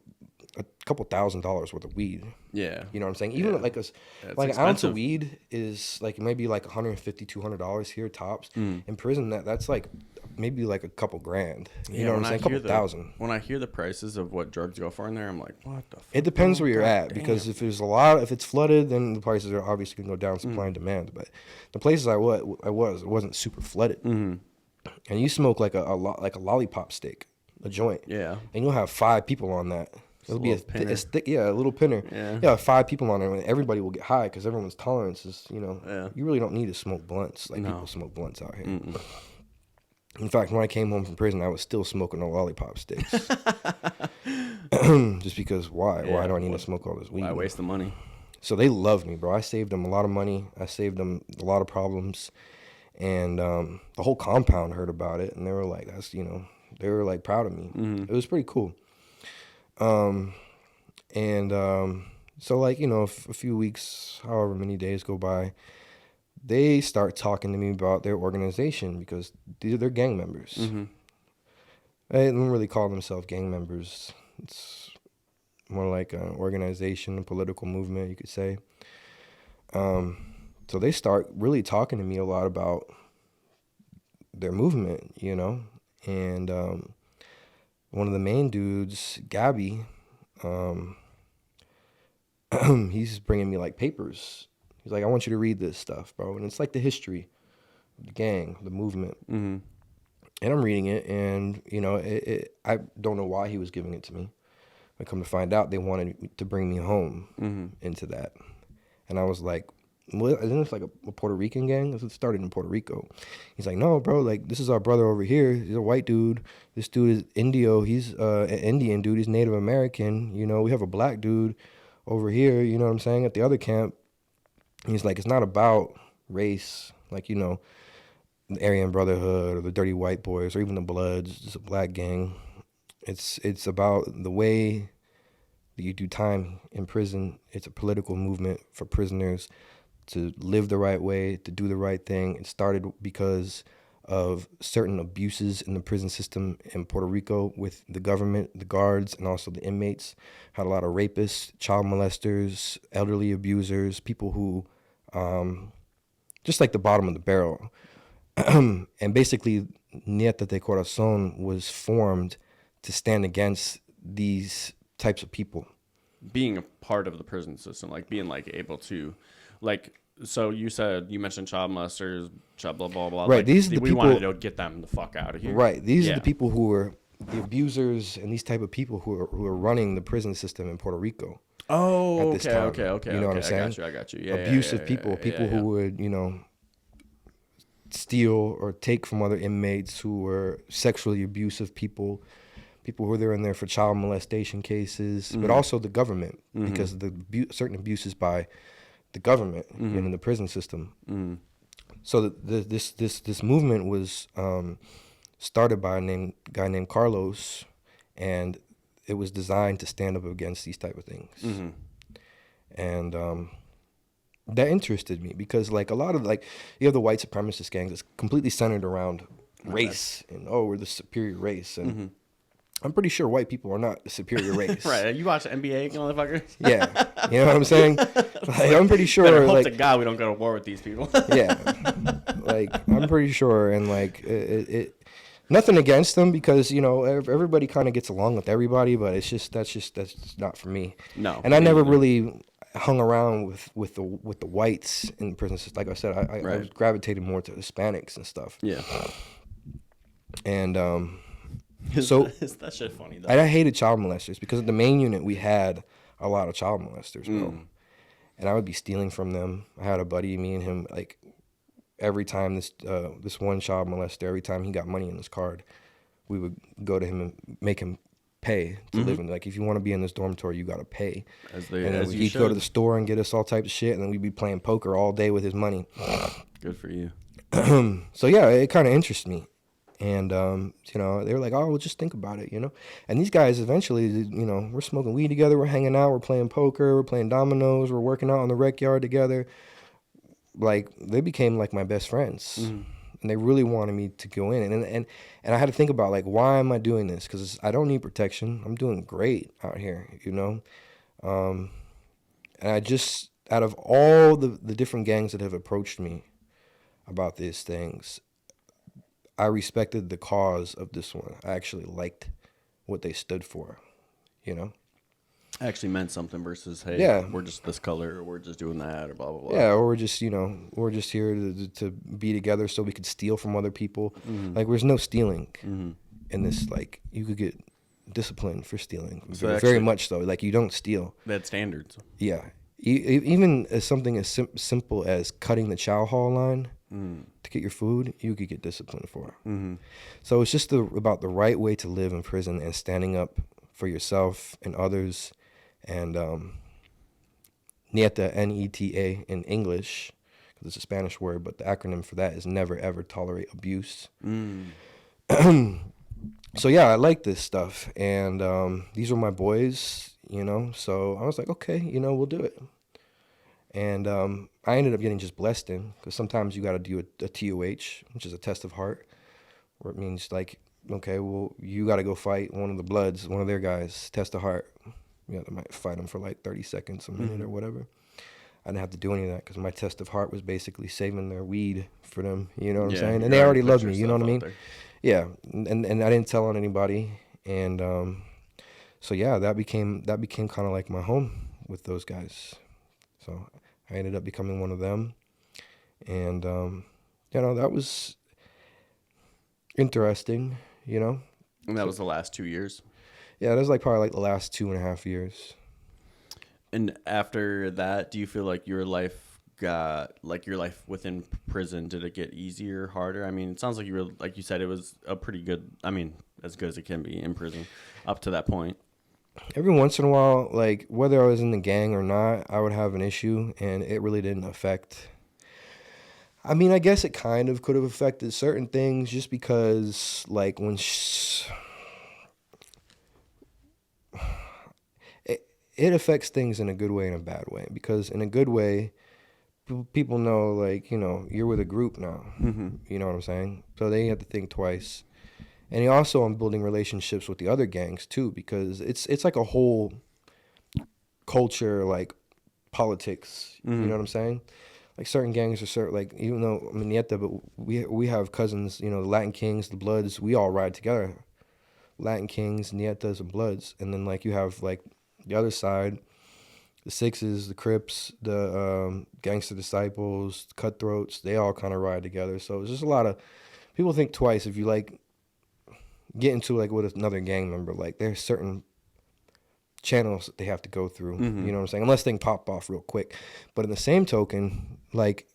a couple $1,000s worth of weed. Yeah. You know what I'm saying? Even like an ounce of weed is like maybe like $150, $200 here tops. In prison, that's like maybe like a couple grand. You know what I'm saying? A couple thousand. When I hear the prices of what drugs go for in there, I'm like, what the fuck? It depends where you're at, because if it's flooded, then the prices are obviously gonna go down, supply and demand. But the places it wasn't super flooded. And you smoke like a lollipop stick, a joint. Yeah. And you'll have 5 people on that. It'll be as thick, a little pinner. Yeah. Yeah, 5 people on it, and everybody will get high because everyone's tolerance is, you really don't need to smoke blunts like people smoke blunts out here. In fact, when I came home from prison, I was still smoking the lollipop sticks. Just because why? Yeah, Why do I need to smoke all this weed? Why waste the money? So they loved me, bro. I saved them a lot of money. I saved them a lot of problems. And the whole compound heard about it, and they were like, they were like proud of me. It was pretty cool. So like, a few weeks, however many days go by, they start talking to me about their organization because they're gang members. They don't really call themselves gang members. It's more like an organization, a political movement, you could say. So they start really talking to me a lot about their movement, and one of the main dudes, Gabby, he's bringing me like papers. He's like, I want you to read this stuff, bro. And it's like the history of the gang, the movement. And I'm reading it, and, I don't know why he was giving it to me. I come to find out they wanted to bring me home into that. And I was like, isn't this like a Puerto Rican gang? It started in Puerto Rico. He's like, no, bro, like, this is our brother over here. He's a white dude. This dude is Indio. He's an Indian dude. He's Native American. We have a black dude over here, you know what I'm saying, at the other camp. He's like, it's not about race, like, the Aryan Brotherhood or the Dirty White Boys or even the Bloods. It's a black gang. It's about the way that you do time in prison. It's a political movement for prisoners to live the right way, to do the right thing. It started because of certain abuses in the prison system in Puerto Rico with the government, the guards, and also the inmates. Had a lot of rapists, child molesters, elderly abusers, people who just like the bottom of the barrel. And basically, Nieta de Corazon was formed to stand against these types of people. Being a part of the prison system, like being like able to, like, so you mentioned child molesters, child blah blah blah. Right, like, these are the we people, wanted to get them the fuck out of here. Right, these are the people who are the abusers and these type of people who are running the prison system in Puerto Rico. Oh, at this time. Okay. You know what I'm saying? I got you. Yeah, abusive people who would, steal or take from other inmates, who were sexually abusive people who are in there for child molestation cases, but also the government, because of the certain abuses by the government in the prison system. So this movement was started by a guy named Carlos, and it was designed to stand up against these type of things. And that interested me because, like, a lot of, like, you have the white supremacist gangs that's completely centered around race and, we're the superior race. And I'm pretty sure white people are not a superior race. Right. You watch the NBA, motherfuckers? Yeah. You know what I'm saying? Like, I'm pretty sure, Better hope to like, God we don't go to war with these people. yeah. Like, I'm pretty sure, and like, nothing against them because everybody kind of gets along with everybody, but that's just not for me. No. And I me never neither. really hung around with the whites in prison. Like I said, I Right. was gravitating more to Hispanics and stuff. Yeah. And so Is that shit funny though? and I hated child molesters because at the main unit we had a lot of child molesters, bro. And I would be stealing from them. I had a buddy, me and him, like every time this one child molester, every time he got money in his card, we would go to him and make him pay to live in. Like, if you want to be in this dormitory, you got to pay. And then he'd go to the store and get us all types of shit, and then we'd be playing poker all day with his money. Good for you. So yeah, it kind of interests me. And they were like, oh, well, just think about it, And these guys eventually, we're smoking weed together, we're hanging out, we're playing poker, we're playing dominoes, we're working out on the rec yard together. Like, they became like my best friends. And they really wanted me to go in. And I had to think about, like, why am I doing this? Because I don't need protection. I'm doing great out here, And I just, out of all the different gangs that have approached me about these things, I respected the cause of this one. I actually liked what they stood for, Actually meant something versus, hey, Yeah. we're just this color, or we're just doing that, or blah blah blah. Yeah, or we're just here to be together so we could steal from other people. Like, there's no stealing in this. Like, you could get disciplined for stealing. So Very actually- much so. Like, you don't steal. They had standards. Yeah. Even as something as simple as cutting the chow hall line to get your food, you could get disciplined for. So it's just about the right way to live in prison and standing up for yourself and others. And Nieta, N-E-T-A in English, because it's a Spanish word, but the acronym for that is never, ever tolerate abuse. So, yeah, I like this stuff. And these are my boys, So I was like, okay, we'll do it. And I ended up getting just blessed in, because sometimes you got to do a TOH, which is a test of heart, where it means, like, okay, well, you got to go fight one of the Bloods, one of their guys, test of heart. They might fight them for like 30 seconds, a minute or whatever. I didn't have to do any of that because my test of heart was basically saving their weed for them. You know what I'm saying? And they already loved me. You know what I mean? Yeah. And I didn't tell on anybody. And so yeah, that became kind of like my home with those guys. So I ended up becoming one of them. And that was interesting. And that was the last 2 years. Yeah, that was probably like the last 2.5 years. And after that, do you feel like your life within prison, did it get easier, harder? I mean, it sounds like like you said, it was a pretty good, as good as it can be in prison up to that point. Every once in a while, like, whether I was in the gang or not, I would have an issue, and it really didn't affect. I mean, I guess it kind of could have affected certain things, just because, like, when it affects things in a good way and a bad way. Because in a good way, people know, like, you're with a group now. You know what I'm saying? So they have to think twice. And also, I'm building relationships with the other gangs too, because it's like a whole culture, like politics. You know what I'm saying? Like, certain gangs are like, even though I'm in Nieta, but we have cousins. The Latin Kings, the Bloods. We all ride together. Latin Kings, Nietas, and Bloods, and then, like, you have, like, the other side, the Sixes, the Crips, the Gangster Disciples, Cutthroats. They all kind of ride together. So it's just a lot of people think twice if you, like, get into, like, with another gang member. Like, there's certain channels that they have to go through. You know what I'm saying? Unless they can pop off real quick. But in the same token, like,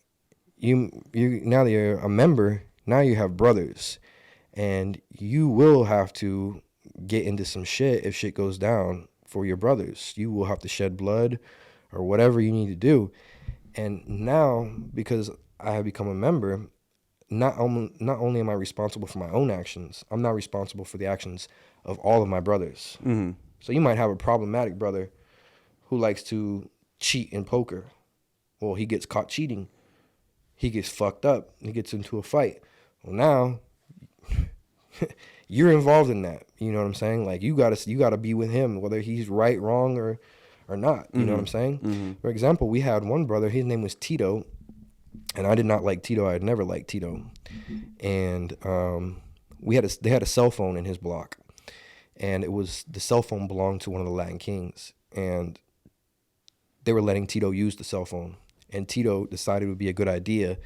you now that you're a member, now you have brothers, and you will have to get into some shit if shit goes down for your brothers. You will have to shed blood or whatever you need to do. And now, because I have become a member, not only am I responsible for my own actions, I'm now responsible for the actions of all of my brothers. So you might have a problematic brother who likes to cheat in poker. Well, he gets caught cheating. He gets fucked up. He gets into a fight. Well, now you're involved in that. You know what I'm saying? Like you gotta be with him, whether he's right, wrong, or not. You know what I'm saying? Mm-hmm. For example, we had one brother. His name was Tito, and I did not like Tito. I had never liked Tito, and they had a cell phone in his block, and the cell phone belonged to one of the Latin Kings, and they were letting Tito use the cell phone, and Tito decided it would be a good idea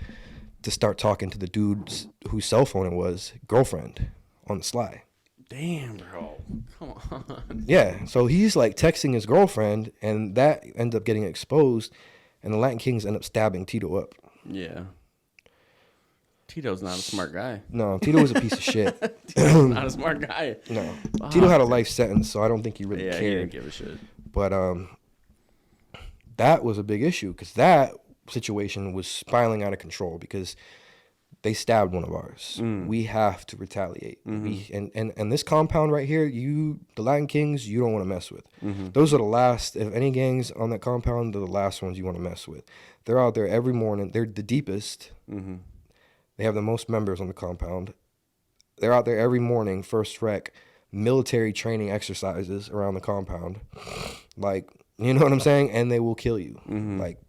to start talking to the dude's whose cell phone it was, girlfriend, on the sly. Damn, bro. Come on. Yeah, so he's like texting his girlfriend, and that ends up getting exposed, and the Latin Kings end up stabbing Tito up. Yeah. Tito's not a smart guy. No, Tito was a piece of shit. Tito's not a smart guy. No, Fuck, Tito had a dude. life sentence, so I don't think he really Yeah, he cared. didn't give a shit. But that was a big issue because that situation was spiraling out of control because they stabbed one of ours. We have to retaliate. And this compound right here, the Latin Kings, you don't want to mess with. Those are the last, if any gangs on that compound, they're the last ones you want to mess with. They're out there every morning. They're the deepest. They have the most members on the compound. They're out there every morning, first rec, military training exercises around the compound. Like, you know what I'm saying? And they will kill you. Like,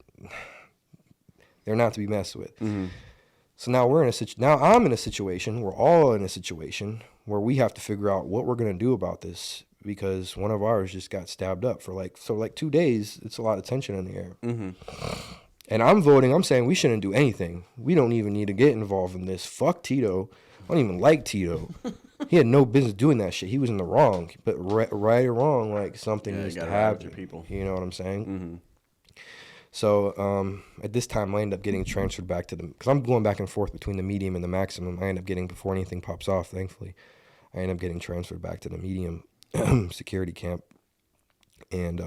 they're not to be messed with. So now I'm in a situation, we're all in a situation where we have to figure out what we're going to do about this because one of ours just got stabbed up for like 2 days. It's a lot of tension in the air. And I'm saying we shouldn't do anything. We don't even need to get involved in this. Fuck Tito. I don't even like Tito. He had no business doing that shit. He was in the wrong. But right or wrong, like something needs to happen. People. You know what I'm saying? So at this time, I end up getting transferred back to because I'm going back and forth between the medium and the maximum. I end up getting, before anything pops off, thankfully, I end up getting transferred back to the medium security camp. And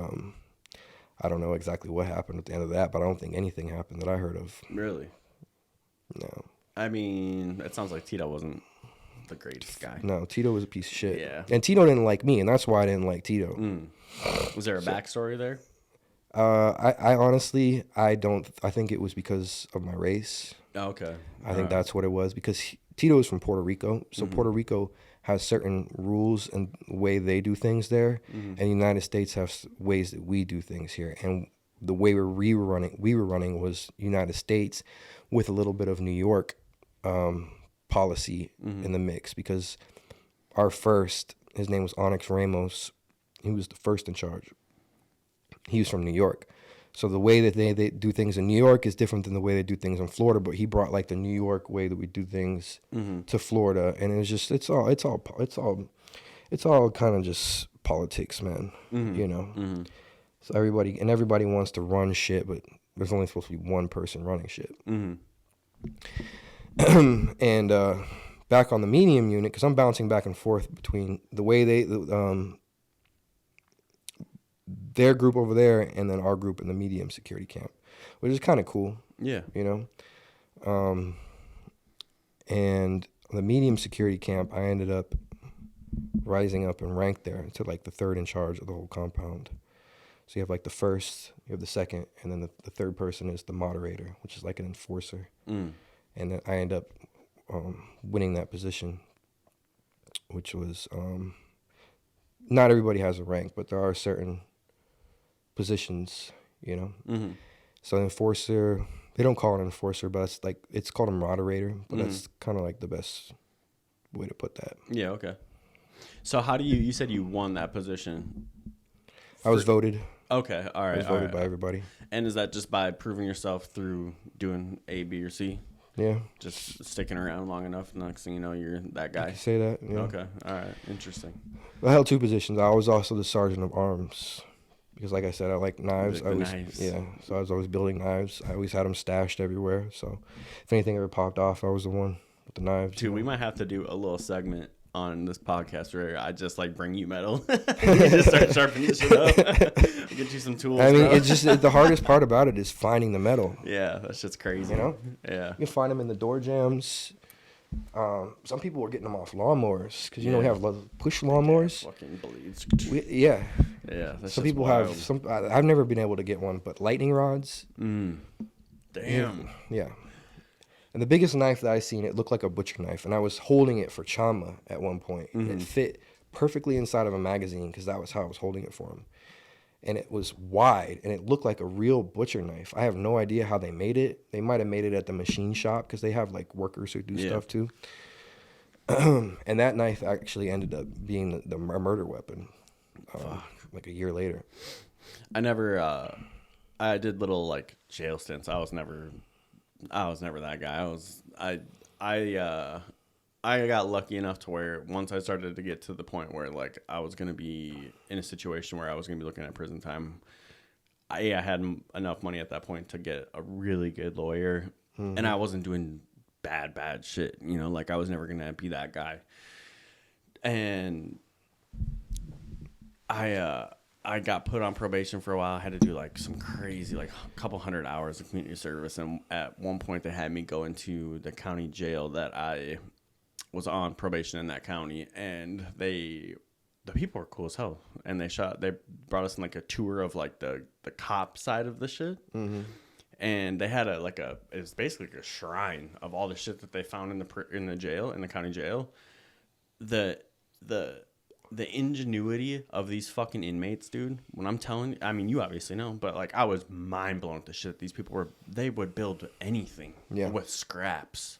I don't know exactly what happened at the end of that, but I don't think anything happened that I heard of. Really? No. I mean, it sounds like Tito wasn't the greatest guy. No, Tito was a piece of shit. Yeah. And Tito didn't like me, and that's why I didn't like Tito. Was there a backstory there? I honestly, I think it was because of my race. Oh, okay. I think that's what it was because Tito is from Puerto Rico. So Puerto Rico has certain rules and way they do things there. And the United States has ways that we do things here. And the way we were running was United States with a little bit of New York policy in the mix because his name was Onyx Ramos. He was the first in charge. He was from New York. So the way that they do things in New York is different than the way they do things in Florida, but he brought like the New York way that we do things to Florida, and it was just it's all kind of just politics, man. You know. So everybody wants to run shit, but there's only supposed to be one person running shit. And back on the medium unit, because I'm bouncing back and forth between the way their group over there and then our group in the medium security camp, which is kind of cool. Yeah. You know? And the medium security camp, I ended up rising up in rank there to like the third in charge of the whole compound. So you have like the first, you have the second, and then the third person is the moderator, which is like an enforcer. And then I end up winning that position, which was, not everybody has a rank, but there are certain positions, you know. So enforcer, they don't call it an enforcer, but it's called a moderator, but that's kind of like the best way to put that. Yeah, okay. So how do you said you won that position? I was voted. Okay, all right. I was voted by everybody. And is that just by proving yourself through doing A, B, or C? Yeah. Just sticking around long enough, next thing you know, you're that guy? You can say that, yeah. Okay, all right. Interesting. I held two positions. I was also the sergeant of arms. Because like I said, I like knives. Knives. Yeah, so I was always building knives. I always had them stashed everywhere. So if anything ever popped off, I was the one with the knives. Dude, we might have to do a little segment on this podcast where I just like bring you metal. You just start sharpening this shit up. Get you some tools. I mean, bro. it's just the hardest part about it is finding the metal. Yeah, that shit's crazy. You know? Yeah. You can find them in the door jams. Some people were getting them off lawnmowers because we have push lawnmowers. Fucking bleeds. Yeah. Yeah. That's Some people wild. have some. I've never been able to get one, but lightning rods. Damn. Yeah. And the biggest knife that I seen, it looked like a butcher knife, and I was holding it for Chama at one point, and it fit perfectly inside of a magazine because that was how I was holding it for him. And it was wide, and it looked like a real butcher knife. I have no idea how they made it. They might have made it at the machine shop because they have like workers who do stuff too. And that knife actually ended up being the murder weapon, like a year later. I did little like jail stints. I was never that guy. I got lucky enough to where once I started to get to the point where like I was going to be in a situation where I was going to be looking at prison time, I had enough money at that point to get a really good lawyer, and I wasn't doing bad shit, you know, like I was never going to be that guy. And I got put on probation for a while. I had to do like some crazy, like a couple hundred hours of community service. And at one point they had me go into the county jail that I was on probation in that county. And the people were cool as hell. And they brought us in like a tour of like the cop side of the shit. And they had it was basically like a shrine of all the shit that they found in the jail, in the county jail. The ingenuity of these fucking inmates, dude. When I'm telling you, I mean, you obviously know, but like I was mind blown at the shit these people they would build anything with scraps.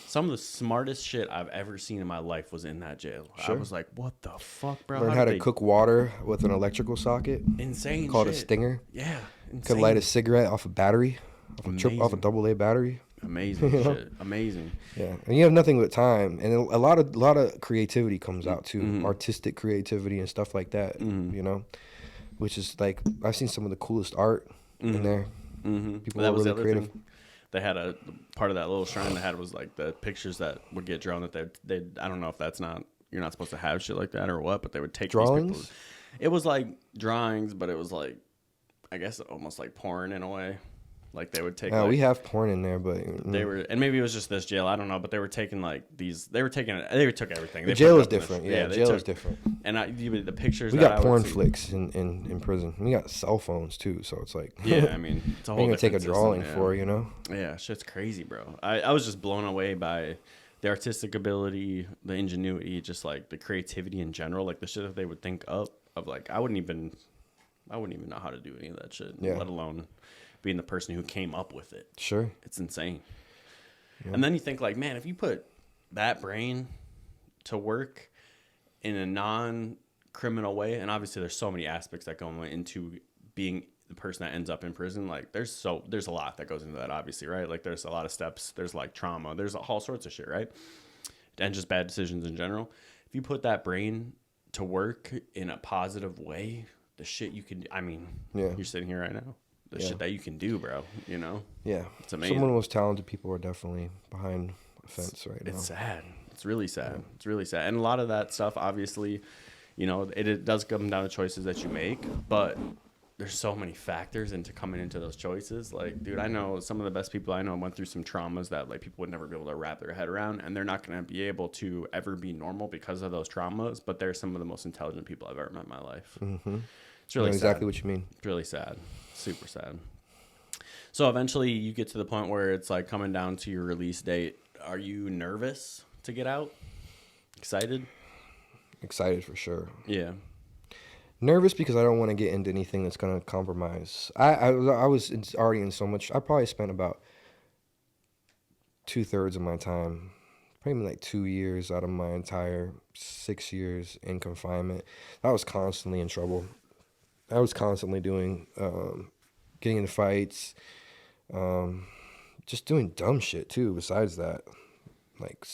Some of the smartest shit I've ever seen in my life was in that jail. Sure. I was like, what the fuck, bro? Learn how to cook water with an electrical socket. Insane Called shit. A stinger. Yeah. Insane. Could light a cigarette off a battery, off a AA battery. Amazing shit. Amazing. Yeah, and you have nothing but time, and a lot of creativity comes out too, artistic creativity and stuff like that. You know, which is like I've seen some of the coolest art in there. People that were was really the creative. Thing. They had a part of that little shrine they had was like the pictures that would get drawn that they I don't know if you're not supposed to have shit like that or what, but they would take drawings. These people. It was like drawings, but it was like I guess almost like porn in a way. Like they would take. We have porn in there, but they were, and maybe it was just this jail. I don't know, but they were taking like these. They took everything. The jail is different. Yeah, the jail is different. And the pictures. We got porn flicks in prison. We got cell phones too, so it's like. Yeah, I mean, it's a whole. You're gonna take a drawing system, for, you know. Yeah, shit's crazy, bro. I was just blown away by the artistic ability, the ingenuity, just like the creativity in general, like the shit that they would think up of. Like I wouldn't even know how to do any of that shit, let alone being the person who came up with it. Sure. It's insane. Yeah. And then you think like, man, if you put that brain to work in a non-criminal way, and obviously there's so many aspects that go into being the person that ends up in prison. Like there's a lot that goes into that, obviously, right? Like there's a lot of steps. There's like trauma. There's all sorts of shit, right? And just bad decisions in general. If you put that brain to work in a positive way, the shit you can, I mean, you're sitting here right now. The shit that you can do, bro, you know? Yeah. It's amazing. Some of the most talented people are definitely behind a fence right now. It's sad. It's really sad. Yeah. It's really sad. And a lot of that stuff, obviously, you know, it does come down to choices that you make, but there's so many factors into coming into those choices. Like, dude, I know some of the best people I know went through some traumas that, like, people would never be able to wrap their head around, and they're not going to be able to ever be normal because of those traumas, but they're some of the most intelligent people I've ever met in my life. Mm-hmm. It's really sad. Exactly what you mean. It's really sad. Super sad. So eventually you get to the point where it's like coming down to your release date. Are you nervous to get out? Excited? Excited for sure. Yeah. Nervous because I don't want to get into anything that's going to compromise. I was already in so much. I probably spent about 2/3 of my time, probably like 2 years out of my entire 6 years in confinement. I was constantly in trouble. I was constantly getting into fights, just doing dumb shit too. Besides that, like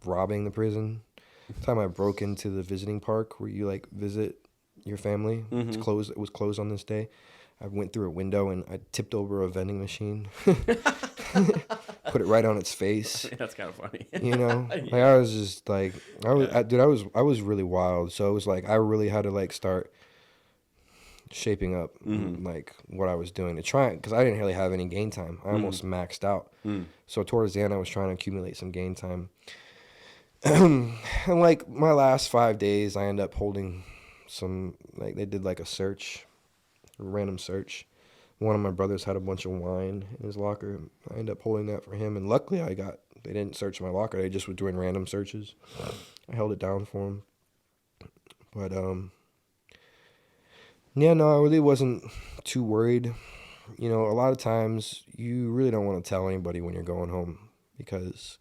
robbing the prison. The time I broke into the visiting park where you like visit your family. Mm-hmm. It's closed. It was closed on this day. I went through a window and I tipped over a vending machine, put it right on its face. That's kind of funny. You know, yeah. Like I was just like, I was really wild. So it was like I really had to like start shaping up like what I was doing to try, because I didn't really have any game time. I almost maxed out. So towards the end, I was trying to accumulate some game time. And like my last 5 days, I ended up holding some, like they did like a search, a random search. one of my brothers had a bunch of wine in his locker. I ended up holding that for him, and luckily they didn't search my locker. They just were doing random searches. I held it down for him. But yeah, no, I really wasn't too worried. You know, a lot of times you really don't want to tell anybody when you're going home, because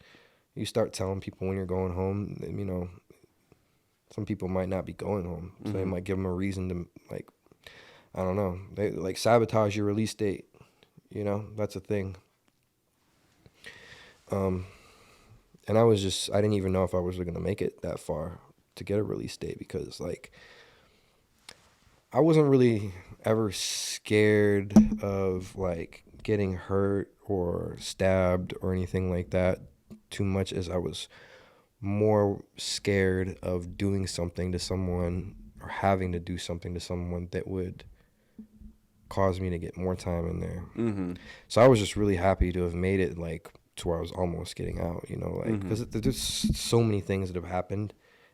you start telling people when you're going home, you know, some people might not be going home. So they might give them a reason to, like, I don't know, they like sabotage your release date. You know, that's a thing. And I didn't even know if I was going to make it that far to get a release date, because like I wasn't really ever scared of like getting hurt or stabbed or anything like that too much, as I was more scared of doing something to someone, or having to do something to someone that would cause me to get more time in there. So I was just really happy to have made it, like, to where I was almost getting out, you know, like, because there's so many things that have happened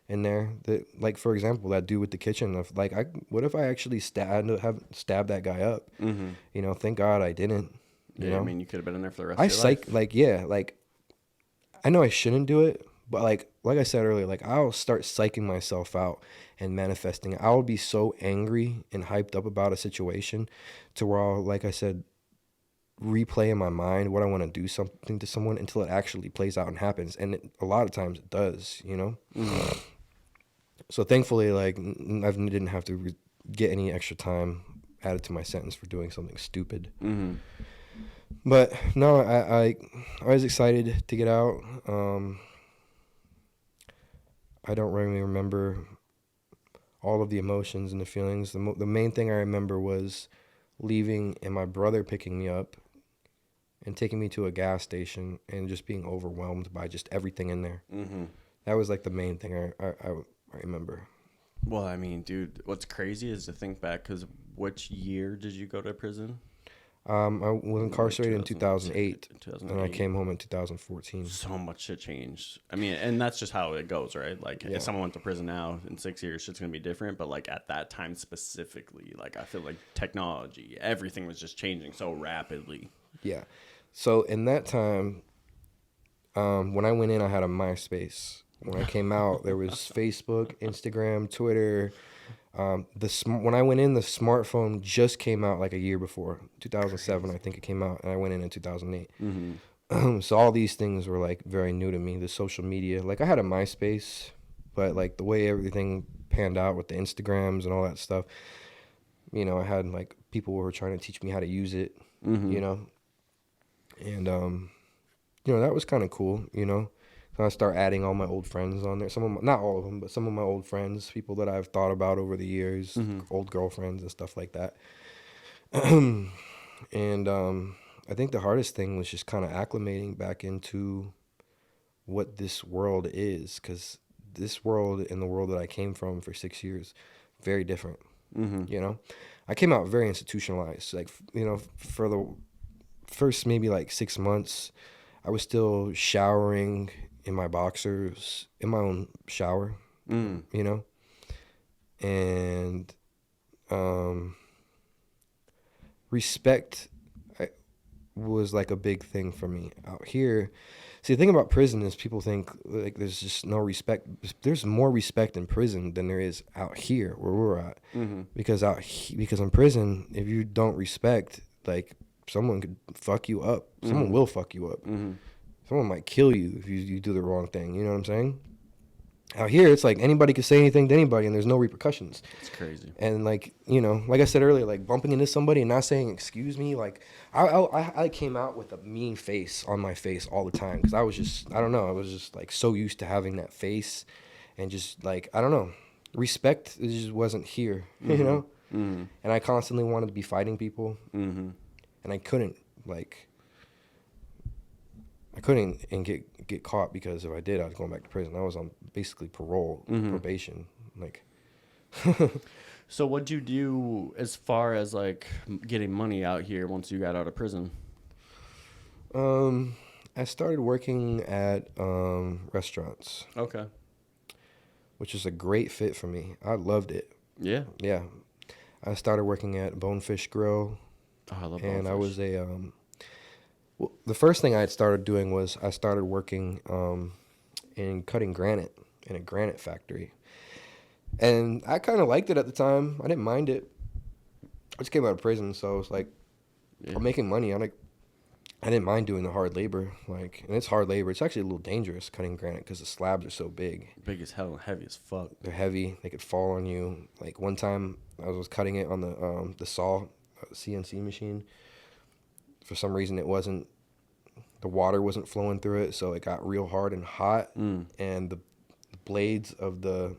in there that, like, for example, that dude with the kitchen, of like, what if I actually stabbed that guy up? You know, thank God I didn't. You know, I mean, you could have been in there for the rest I of your life. like, yeah, like, I know I shouldn't do it, but like I said earlier, like, I'll start psyching myself out and manifesting it. I'll be so angry and hyped up about a situation to where I'll, like I said, replay in my mind what I want to do something to someone until it actually plays out and happens. And a lot of times it does, you know? So thankfully, like, I didn't have to get any extra time added to my sentence for doing something stupid. But no, I was excited to get out. I don't really remember all of the emotions and the feelings. The main thing I remember was leaving and my brother picking me up and taking me to a gas station and just being overwhelmed by just everything in there. That was like the main thing I remember. Well, I mean, dude, what's crazy is to think back, because which year did you go to prison? I was incarcerated in 2008, 2008. and I came home in 2014. So much shit changed. I mean, and that's just how it goes, right? Like, if someone went to prison now, in 6 years, shit's gonna be different. But like at that time specifically, like, I feel like technology, everything was just changing so rapidly. Yeah. So in that time, when I went in, I had a MySpace. When I came out, there was Facebook, Instagram, Twitter. When I went in, the smartphone just came out like a year before, 2007, I think it came out, and I went in 2008. So all these things were like very new to me. The social media, like, I had a MySpace, but like the way everything panned out with the Instagrams and all that stuff, you know, I had like people who were trying to teach me how to use it, you know, and you know, that was kind of cool, you know. So I start adding all my old friends on there. Not all of them, but some of my old friends, people that I've thought about over the years, old girlfriends and stuff like that. And I think the hardest thing was just kind of acclimating back into what this world is, because this world and the world that I came from for 6 years, very different. You know, I came out very institutionalized. Like, you know, for the first maybe like 6 months, I was still showering in my boxers, in my own shower, you know, and respect was like a big thing for me out here. See, the thing about prison is people think like there's just no respect. There's more respect in prison than there is out here where we're at. Because because in prison, if you don't respect, like, someone could fuck you up. Someone will fuck you up. Someone might kill you if you do the wrong thing. You know what I'm saying? Out here, it's like anybody can say anything to anybody, and there's no repercussions. It's crazy. And like, you know, like I said earlier, like bumping into somebody and not saying excuse me, like I came out with a mean face on my face all the time, because I was just, I don't know, I was just like so used to having that face, and just like, I don't know, respect just wasn't here, you know. And I constantly wanted to be fighting people, and I couldn't, like. I couldn't and get caught, because if I did, I was going back to prison. I was on basically parole, probation, like. So what'd you do as far as like getting money out here once you got out of prison? I started working at restaurants. Okay. Which is a great fit for me. I loved it. Yeah. Yeah. I started working at Bonefish Grill. Oh, I love and I bonefish. was a well, the first thing I had started doing was I started working in cutting granite in a granite factory, and I kind of liked it at the time. I didn't mind it. I just came out of prison, so I was like, Yeah. I'm making money. I didn't mind doing the hard labor, like, and it's hard labor. It's actually a little dangerous cutting granite because the slabs are so big. Big as hell and heavy as fuck. They're heavy. They could fall on you. Like one time, I was cutting it on the saw, CNC machine. For some reason, the water wasn't flowing through it, so it got real hard and hot, and the blades of the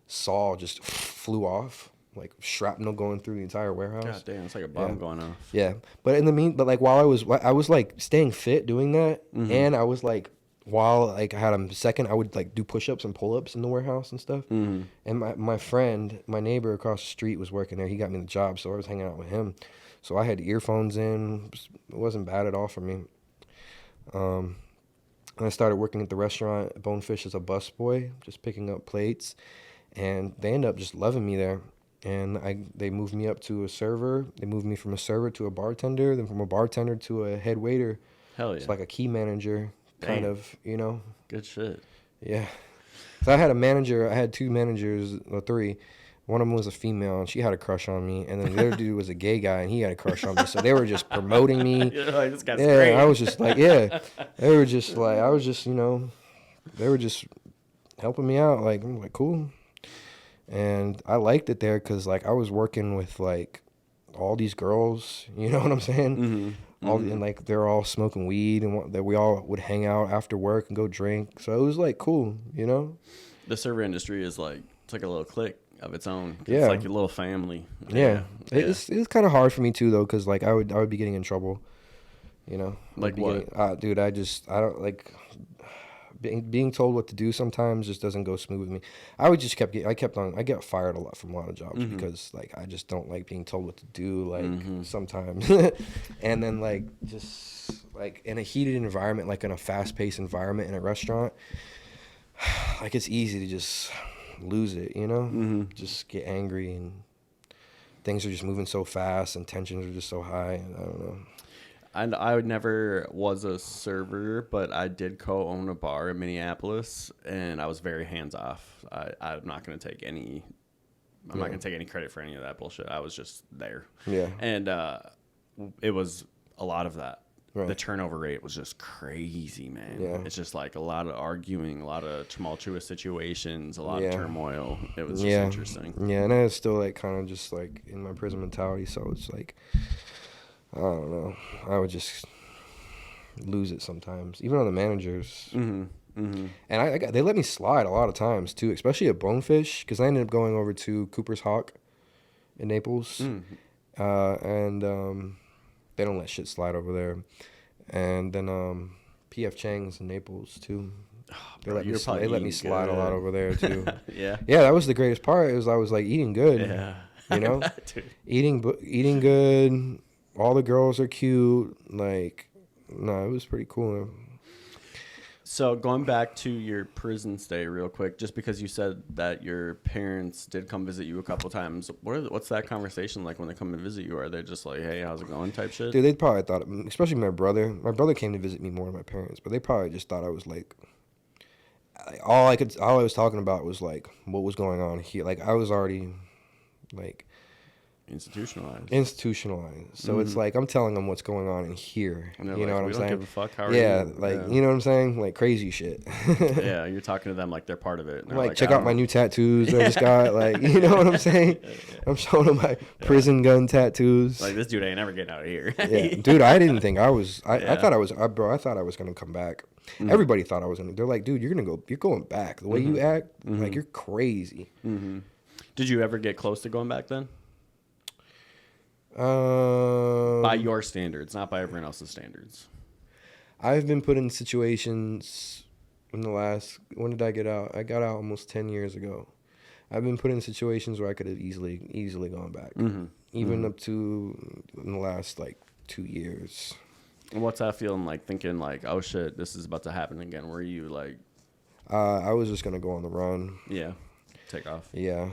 saw just flew off, like shrapnel going through the entire warehouse. God damn, it's like a bomb going off. Yeah, but like while I was like staying fit doing that, and I was like while like I had a second, I would like do push-ups and pull-ups in the warehouse and stuff. And my friend, my neighbor across the street was working there. He got me the job, so I was hanging out with him. So I had earphones in. It wasn't bad at all for me. And I started working at the restaurant at Bonefish as a busboy, just picking up plates, and they ended up just loving me there. And they moved me up to a server. They moved me from a server to a bartender, then from a bartender to a head waiter. Hell yeah. It's like a key manager, kind Damn. of, you know? Good shit. Yeah. So I had a manager. I had two managers, or three. One of them was a female, and she had a crush on me. And then the other dude was a gay guy, and he had a crush on me. So they were just promoting me. You're like, this guy's Yeah, great. I was just like, yeah. They were just like, I was just, you know, they were just helping me out. Like, I'm like, cool. And I liked it there because, like, I was working with, like, all these girls, you know what I'm saying? And, like, they're all smoking weed, and that we all would hang out after work and go drink. So it was, like, cool, you know? The server industry is like, it's like a little clique of its own. Yeah. It's like your little family. Yeah. It's kind of hard for me, too, though, because, like, I would be getting in trouble, you know? Like what? Dude, I don't, like... Being told what to do sometimes just doesn't go smooth with me. I get fired a lot from a lot of jobs because like I just don't like being told what to do like sometimes. And then like just like in a heated environment, like in a fast-paced environment in a restaurant, like it's easy to just lose it, you know? Just get angry and things are just moving so fast and tensions are just so high, and I don't know. And I never was a server, but I did co-own a bar in Minneapolis, and I was very hands off. I'm not going to take any. I'm not going to take any credit for any of that bullshit. I was just there. Yeah. And it was a lot of that. Right. The turnover rate was just crazy, man. Yeah. It's just like a lot of arguing, a lot of tumultuous situations, a lot of Yeah. turmoil. It was just Yeah. interesting. Yeah, and I was still like kind of just like in my prison mentality, so it's like I don't know. I would just lose it sometimes, even on the managers. And they let me slide a lot of times too, especially at Bonefish, because I ended up going over to Cooper's Hawk in Naples, and they don't let shit slide over there. And then PF Chang's in Naples too. They let me slide a lot over there too. Yeah. Yeah, that was the greatest part. I was like eating good. Yeah. You know, Dude. eating good. All the girls are cute. Like, no, it was pretty cool. So going back to your prison stay real quick, just because you said that your parents did come visit you a couple times, what's that conversation like when they come and visit you? Are they just like, hey, how's it going type shit? Dude, they probably thought, especially my brother. My brother came to visit me more than my parents, but they probably just thought I was like, all I was talking about was like what was going on here. Like I was already like institutionalized. So it's like I'm telling them what's going on in here. You know what I'm saying? We don't give a fuck. How are yeah, you? like you know what I'm saying? Like crazy shit. Yeah, you're talking to them like they're part of it. I'm like, check out my new tattoos I just got. Like, you know what I'm saying? Yeah. I'm showing them my prison gun tattoos. Like this dude ain't ever getting out of here. Yeah, dude, I didn't think I was. I thought I was, bro. I thought I was gonna come back. Everybody thought I was gonna. They're like, dude, you're going back. The way you act, like you're crazy. Did you ever get close to going back then? By your standards, not by everyone else's standards. I've been put in situations in the last. When did I get out? I got out almost 10 years ago. I've been put in situations where I could have easily gone back, even up to in the last like 2 years. And what's that feeling like? Thinking like, oh shit, this is about to happen again. Were you like? I was just gonna go on the run. Yeah, take off. Yeah,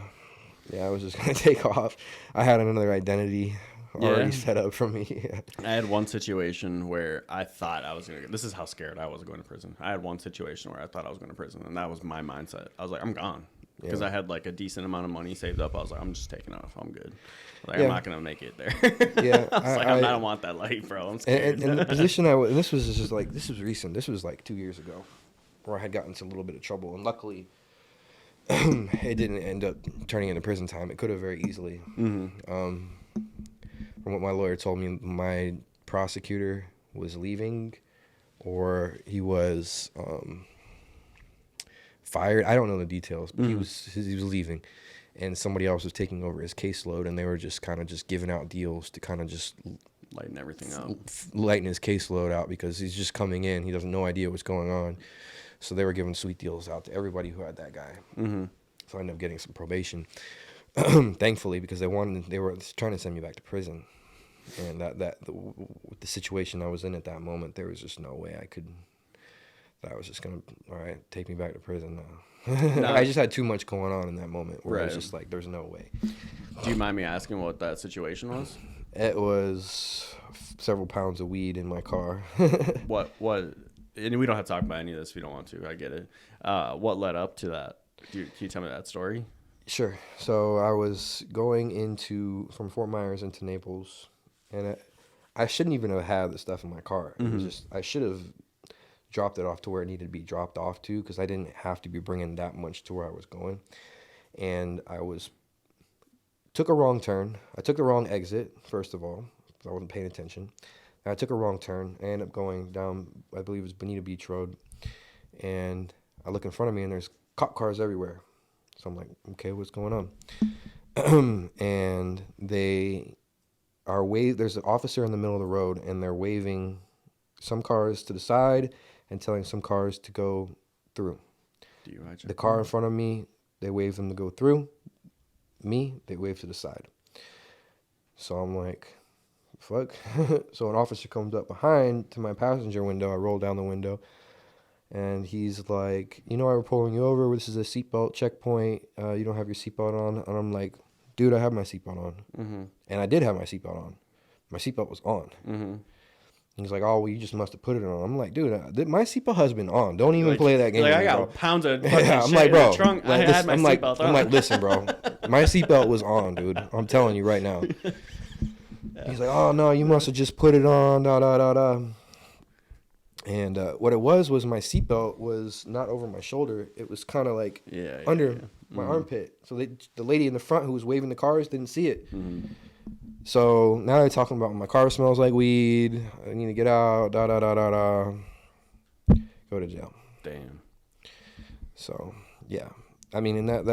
I was just gonna take off. I had another identity. Yeah. already set up for me. Yeah. I had one situation where I thought I was going to, this is how scared I was going to prison. I had one situation where I thought I was going to prison, and that was my mindset. I was like, I'm gone. Because Yeah. I had like a decent amount of money saved up. I was like, I'm just taking off. I'm good. Like, I'm Yeah. not going to make it there. Yeah, I was like, I don't want that life, bro. I'm scared. and the position I was, and this was just like, this was recent. This was like 2 years ago, where I had gotten into a little bit of trouble, and luckily, it didn't end up turning into prison time. It could have very easily. From what my lawyer told me, my prosecutor was leaving, or he was fired. I don't know the details, but he was leaving, and somebody else was taking over his caseload, and they were just kind of just giving out deals to kind of just Lighten everything up. lighten his caseload out because he's just coming in. He doesn't no idea what's going on. So they were giving sweet deals out to everybody who had that guy. So I ended up getting some probation, thankfully, because they were trying to send me back to prison, and with the situation I was in at that moment, there was just no way I could. That I was just gonna, all right, take me back to prison now. I just had too much going on in that moment where I was just like, there's no way. Do you mind me asking what that situation was? It was several pounds of weed in my car. What? And we don't have to talk about any of this if you don't want to. I get it. What led up to that? Can you tell me that story? Sure. So I was going from Fort Myers into Naples, and I shouldn't even have had the stuff in my car. It was just, I should have dropped it off to where it needed to be dropped off to, because I didn't have to be bringing that much to where I was going. And took a wrong turn. I took the wrong exit, first of all, because I wasn't paying attention. I took a wrong turn. I ended up going down, I believe it was Bonita Beach Road, and I look in front of me, and there's cop cars everywhere. So I'm like, okay, what's going on? And there's an officer in the middle of the road, and they're waving some cars to the side and telling some cars to go through. The car in front of me, they wave them to go through. Me, they wave to the side. So I'm like, fuck. So an officer comes up behind to my passenger window. I roll down the window, and he's like, you know why we're pulling you over? This is a seatbelt checkpoint. You don't have your seatbelt on. And I'm like, dude, I have my seatbelt on. And I did have my seatbelt on. My seatbelt was on. He's like, oh, well, you just must have put it on. I'm like, dude, my seatbelt has been on. Don't even play that game with I me, got bro. pounds of fucking Yeah, I'm shit like, in the bro. trunk. I Like, had my seatbelt on. I'm like, listen, bro. My seatbelt was on, dude. I'm telling you right now. He's like, oh, no, you must have just put it on, da, da, da, da. And what it was my seatbelt was not over my shoulder. It was kind of like under my armpit. So the lady in the front who was waving the cars didn't see it. So now they're talking about my car smells like weed. I need to get out. Da da da da da. Go to jail. Damn. So yeah, I mean, in that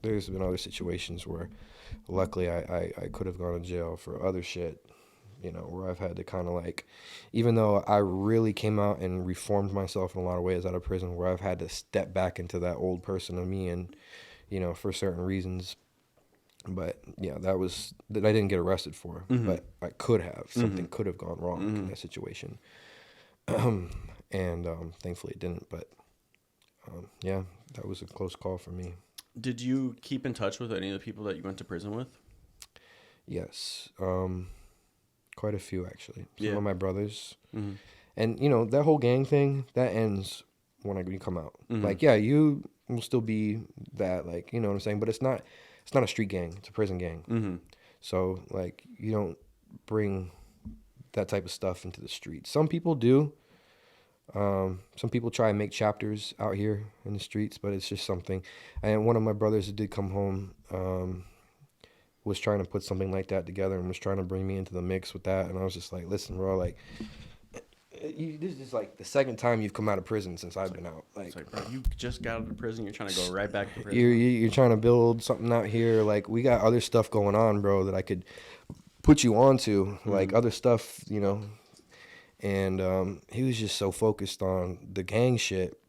there's been other situations where, luckily, I could have gone to jail for other shit. Where I've had to kind of like, even though I really came out and reformed myself in a lot of ways out of prison, where I've had to step back into that old person of me, and for certain reasons. But yeah, that I didn't get arrested for, but I could have. Something could have gone wrong in that situation. And thankfully it didn't. But yeah, that was a close call for me. Did you keep in touch with any of the people that you went to prison with? Yes. Quite a few, actually. Some Yeah. of my brothers. And, that whole gang thing, that ends when you come out. Like, yeah, you will still be that, like, you know what I'm saying? But it's not a street gang. It's a prison gang. So, like, you don't bring that type of stuff into the streets. Some people do. Some people try and make chapters out here in the streets, but it's just something. And one of my brothers that did come home was trying to put something like that together and was trying to bring me into the mix with that. And I was just like, listen, bro, like, this is like the second time you've come out of prison since I've been out. Like, bro, you just got out of prison. You're trying to go right back to prison. You're trying to build something out here. Like, we got other stuff going on, bro, that I could put you onto, like other stuff, And he was just so focused on the gang shit.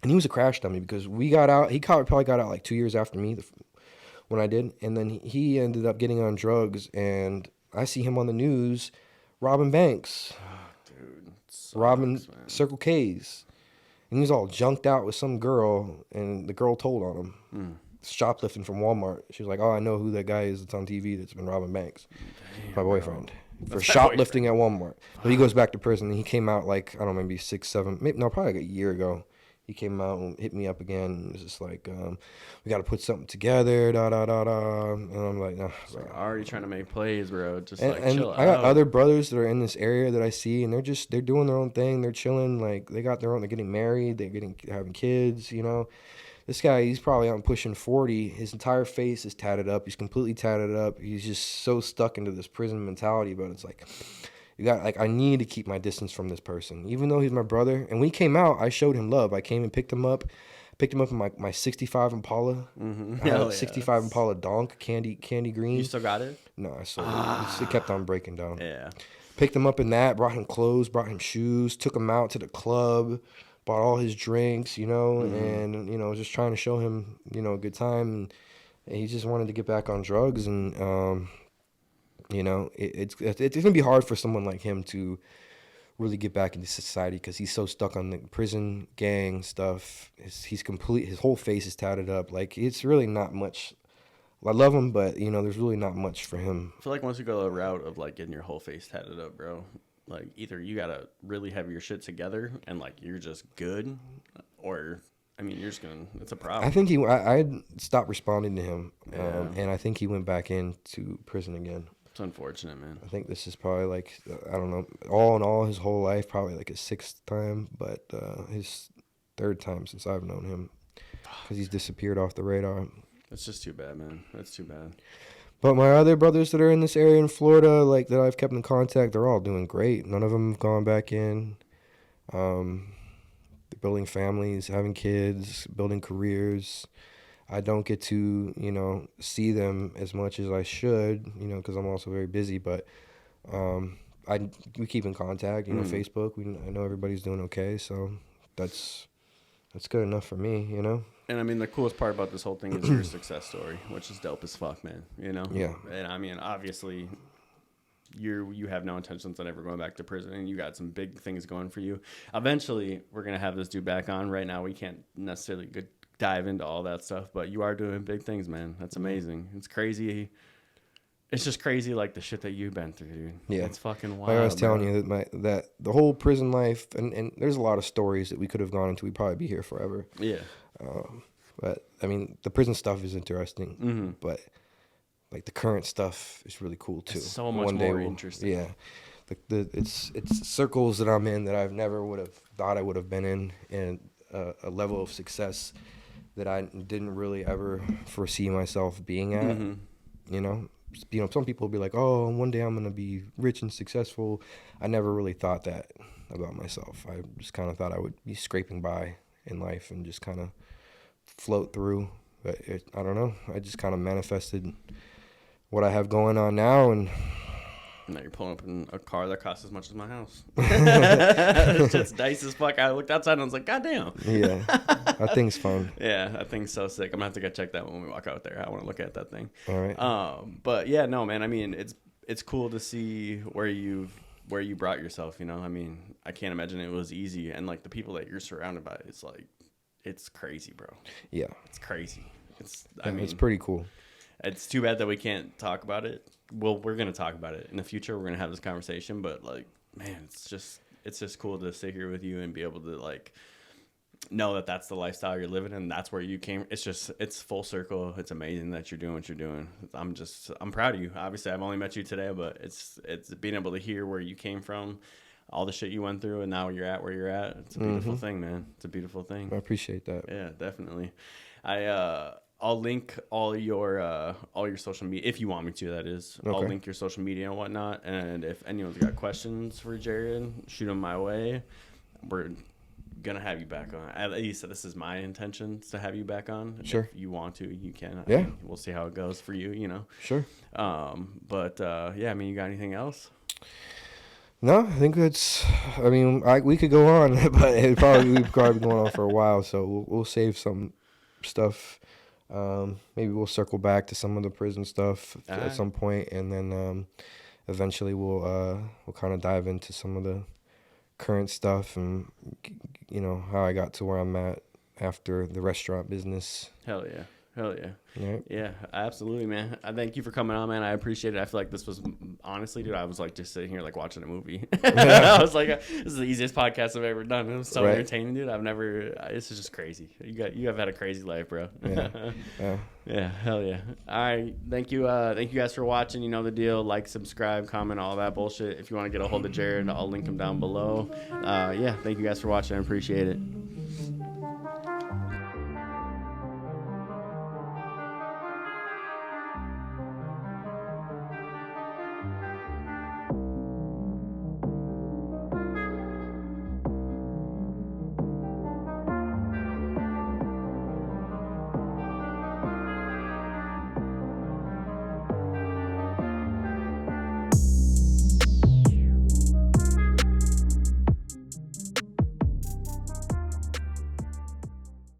And he was a crash dummy because we got out. He probably got out like 2 years after me when I did. And then he ended up getting on drugs. And I see him on the news robbing banks. Dude, robbing man. Circle K's. And he was all junked out with some girl. And the girl told on him. shoplifting from Walmart. She was like, "Oh, I know who that guy is that's on TV that's been robbing banks." Damn, My bro. boyfriend for That's my shoplifting boyfriend. at Walmart. So he goes back to prison. And he came out like I don't know, maybe 6, 7, maybe no, probably like a year ago. He came out and hit me up again. And was just like, "We got to put something together." Da da da da. And I'm like, "Nah, It's bro." like already trying to make plays, bro. Just And like and chill I got out. other brothers that are in this area that I see, and they're doing their own thing. They're chilling. Like they got their own. They're getting married. Having kids. You know. This guy, he's probably on pushing 40. His entire face is tatted up. He's completely tatted up. He's just so stuck into this prison mentality. But it's like, I need to keep my distance from this person, even though he's my brother. And when he came out, I showed him love. I came and picked him up in my 65 Impala. I had Hell a yeah. 65 Impala donk, candy You green. still got it? No, I sold it. It kept on breaking down. Yeah. Picked him up in that, brought him clothes, brought him shoes, took him out to the club, bought all his drinks, and just trying to show him, a good time. And he just wanted to get back on drugs, and it's gonna be hard for someone like him to really get back into society because he's so stuck on the prison gang stuff. His whole face is tatted up. Like it's really not much. I love him, but there's really not much for him. I feel like once you go the route of like getting your whole face tatted up, bro, like either you gotta really have your shit together and like you're just good, or I mean you're just gonna. It's a I problem. think I stopped responding to him, Yeah. and I think he went back into prison again. It's unfortunate, man. I think this is probably like I don't know, all in all, his whole life, probably like his sixth time, but his third time since I've known him, because he's disappeared off the radar. It's just too bad, man. That's too bad. But my other brothers that are in this area in Florida, like that I've kept in contact, they're all doing great. None of them have gone back in. They're building families, having kids, building careers. I don't get to, see them as much as I should, because I'm also very busy. But we keep in contact, Facebook. I know everybody's doing okay, so that's good enough for me. And I mean, the coolest part about this whole thing is your success story, which is dope as fuck, man. Yeah. And I mean, obviously, you have no intentions on ever going back to prison, and you got some big things going for you. Eventually, we're gonna have this dude back on. Right now, we can't necessarily dive into all that stuff, but you are doing big things, man. That's amazing. It's crazy. It's just crazy, like the shit that you've been through, dude. Yeah. It's fucking wild. Like I was telling bro. you that the whole prison life, and there's a lot of stories that we could have gone into. We'd probably be here forever. Yeah. But I mean, the prison stuff is interesting, Mm-hmm. but like the current stuff is really cool too. It's so much more interesting. Yeah, it's circles that I'm in that I've never would have thought I would have been in, and a level of success that I didn't really ever foresee myself being at. Mm-hmm. Some people will be like, "Oh, one day I'm gonna be rich and successful." I never really thought that about myself. I just kind of thought I would be scraping by in life and just kind of float through. But I don't know. I just kind of manifested what I have going on now, and Now you're pulling up in a car that costs as much as my house. It's just nice as fuck. I looked outside and I was like, God damn. yeah, that thing's fun. Yeah, that thing's so sick. I'm gonna have to go check that when we walk out there. I want to look at that thing. All right. But yeah, no, man. I mean, it's cool to see where you brought yourself. I mean, I can't imagine it was easy, and like the people that you're surrounded by, it's crazy, bro. Yeah. It's crazy. It's pretty cool. It's too bad that we can't talk about it. Well, we're gonna talk about it in the future. We're gonna have this conversation, but like, man, it's just cool to sit here with you and be able to like know that that's the lifestyle you're living in. That's where you came. It's full circle. It's amazing that you're doing what you're doing. I'm proud of you. Obviously, I've only met you today, but it's being able to hear where you came from, all the shit you went through, and now you're at where you're at. It's a beautiful thing, man. It's a beautiful thing. I appreciate that. Yeah, definitely. I'll link all your social media if you want me to. That is, I'll Okay. link your social media and whatnot. And if anyone's got questions for Jared, shoot them my way. We're gonna have you back on. At least this is my intentions to have you back on. Sure. If you want to, you can. Yeah. We'll see how it goes for you. Sure. Yeah. I mean, you got anything else? No, I think we could go on, but we'd probably be going on for a while. So we'll save some stuff. Maybe we'll circle back to some of the prison stuff at some point, and then eventually we'll kind of dive into some of the current stuff and how I got to where I'm at after the restaurant business. Hell yeah. Hell yeah. Right. Yeah, absolutely, man. I thank you for coming on, man. I appreciate it. I feel like this was, honestly, dude, I was like just sitting here like watching a movie. I was like, this is the easiest podcast I've ever done. It was so entertaining, dude. This is just crazy. You have had a crazy life, bro. Yeah. Yeah, hell yeah. All right, thank you guys for watching. You know the deal. Like, subscribe, comment, all that bullshit. If you want to get a hold of Jared, I'll link him down below. Yeah, thank you guys for watching. I appreciate it.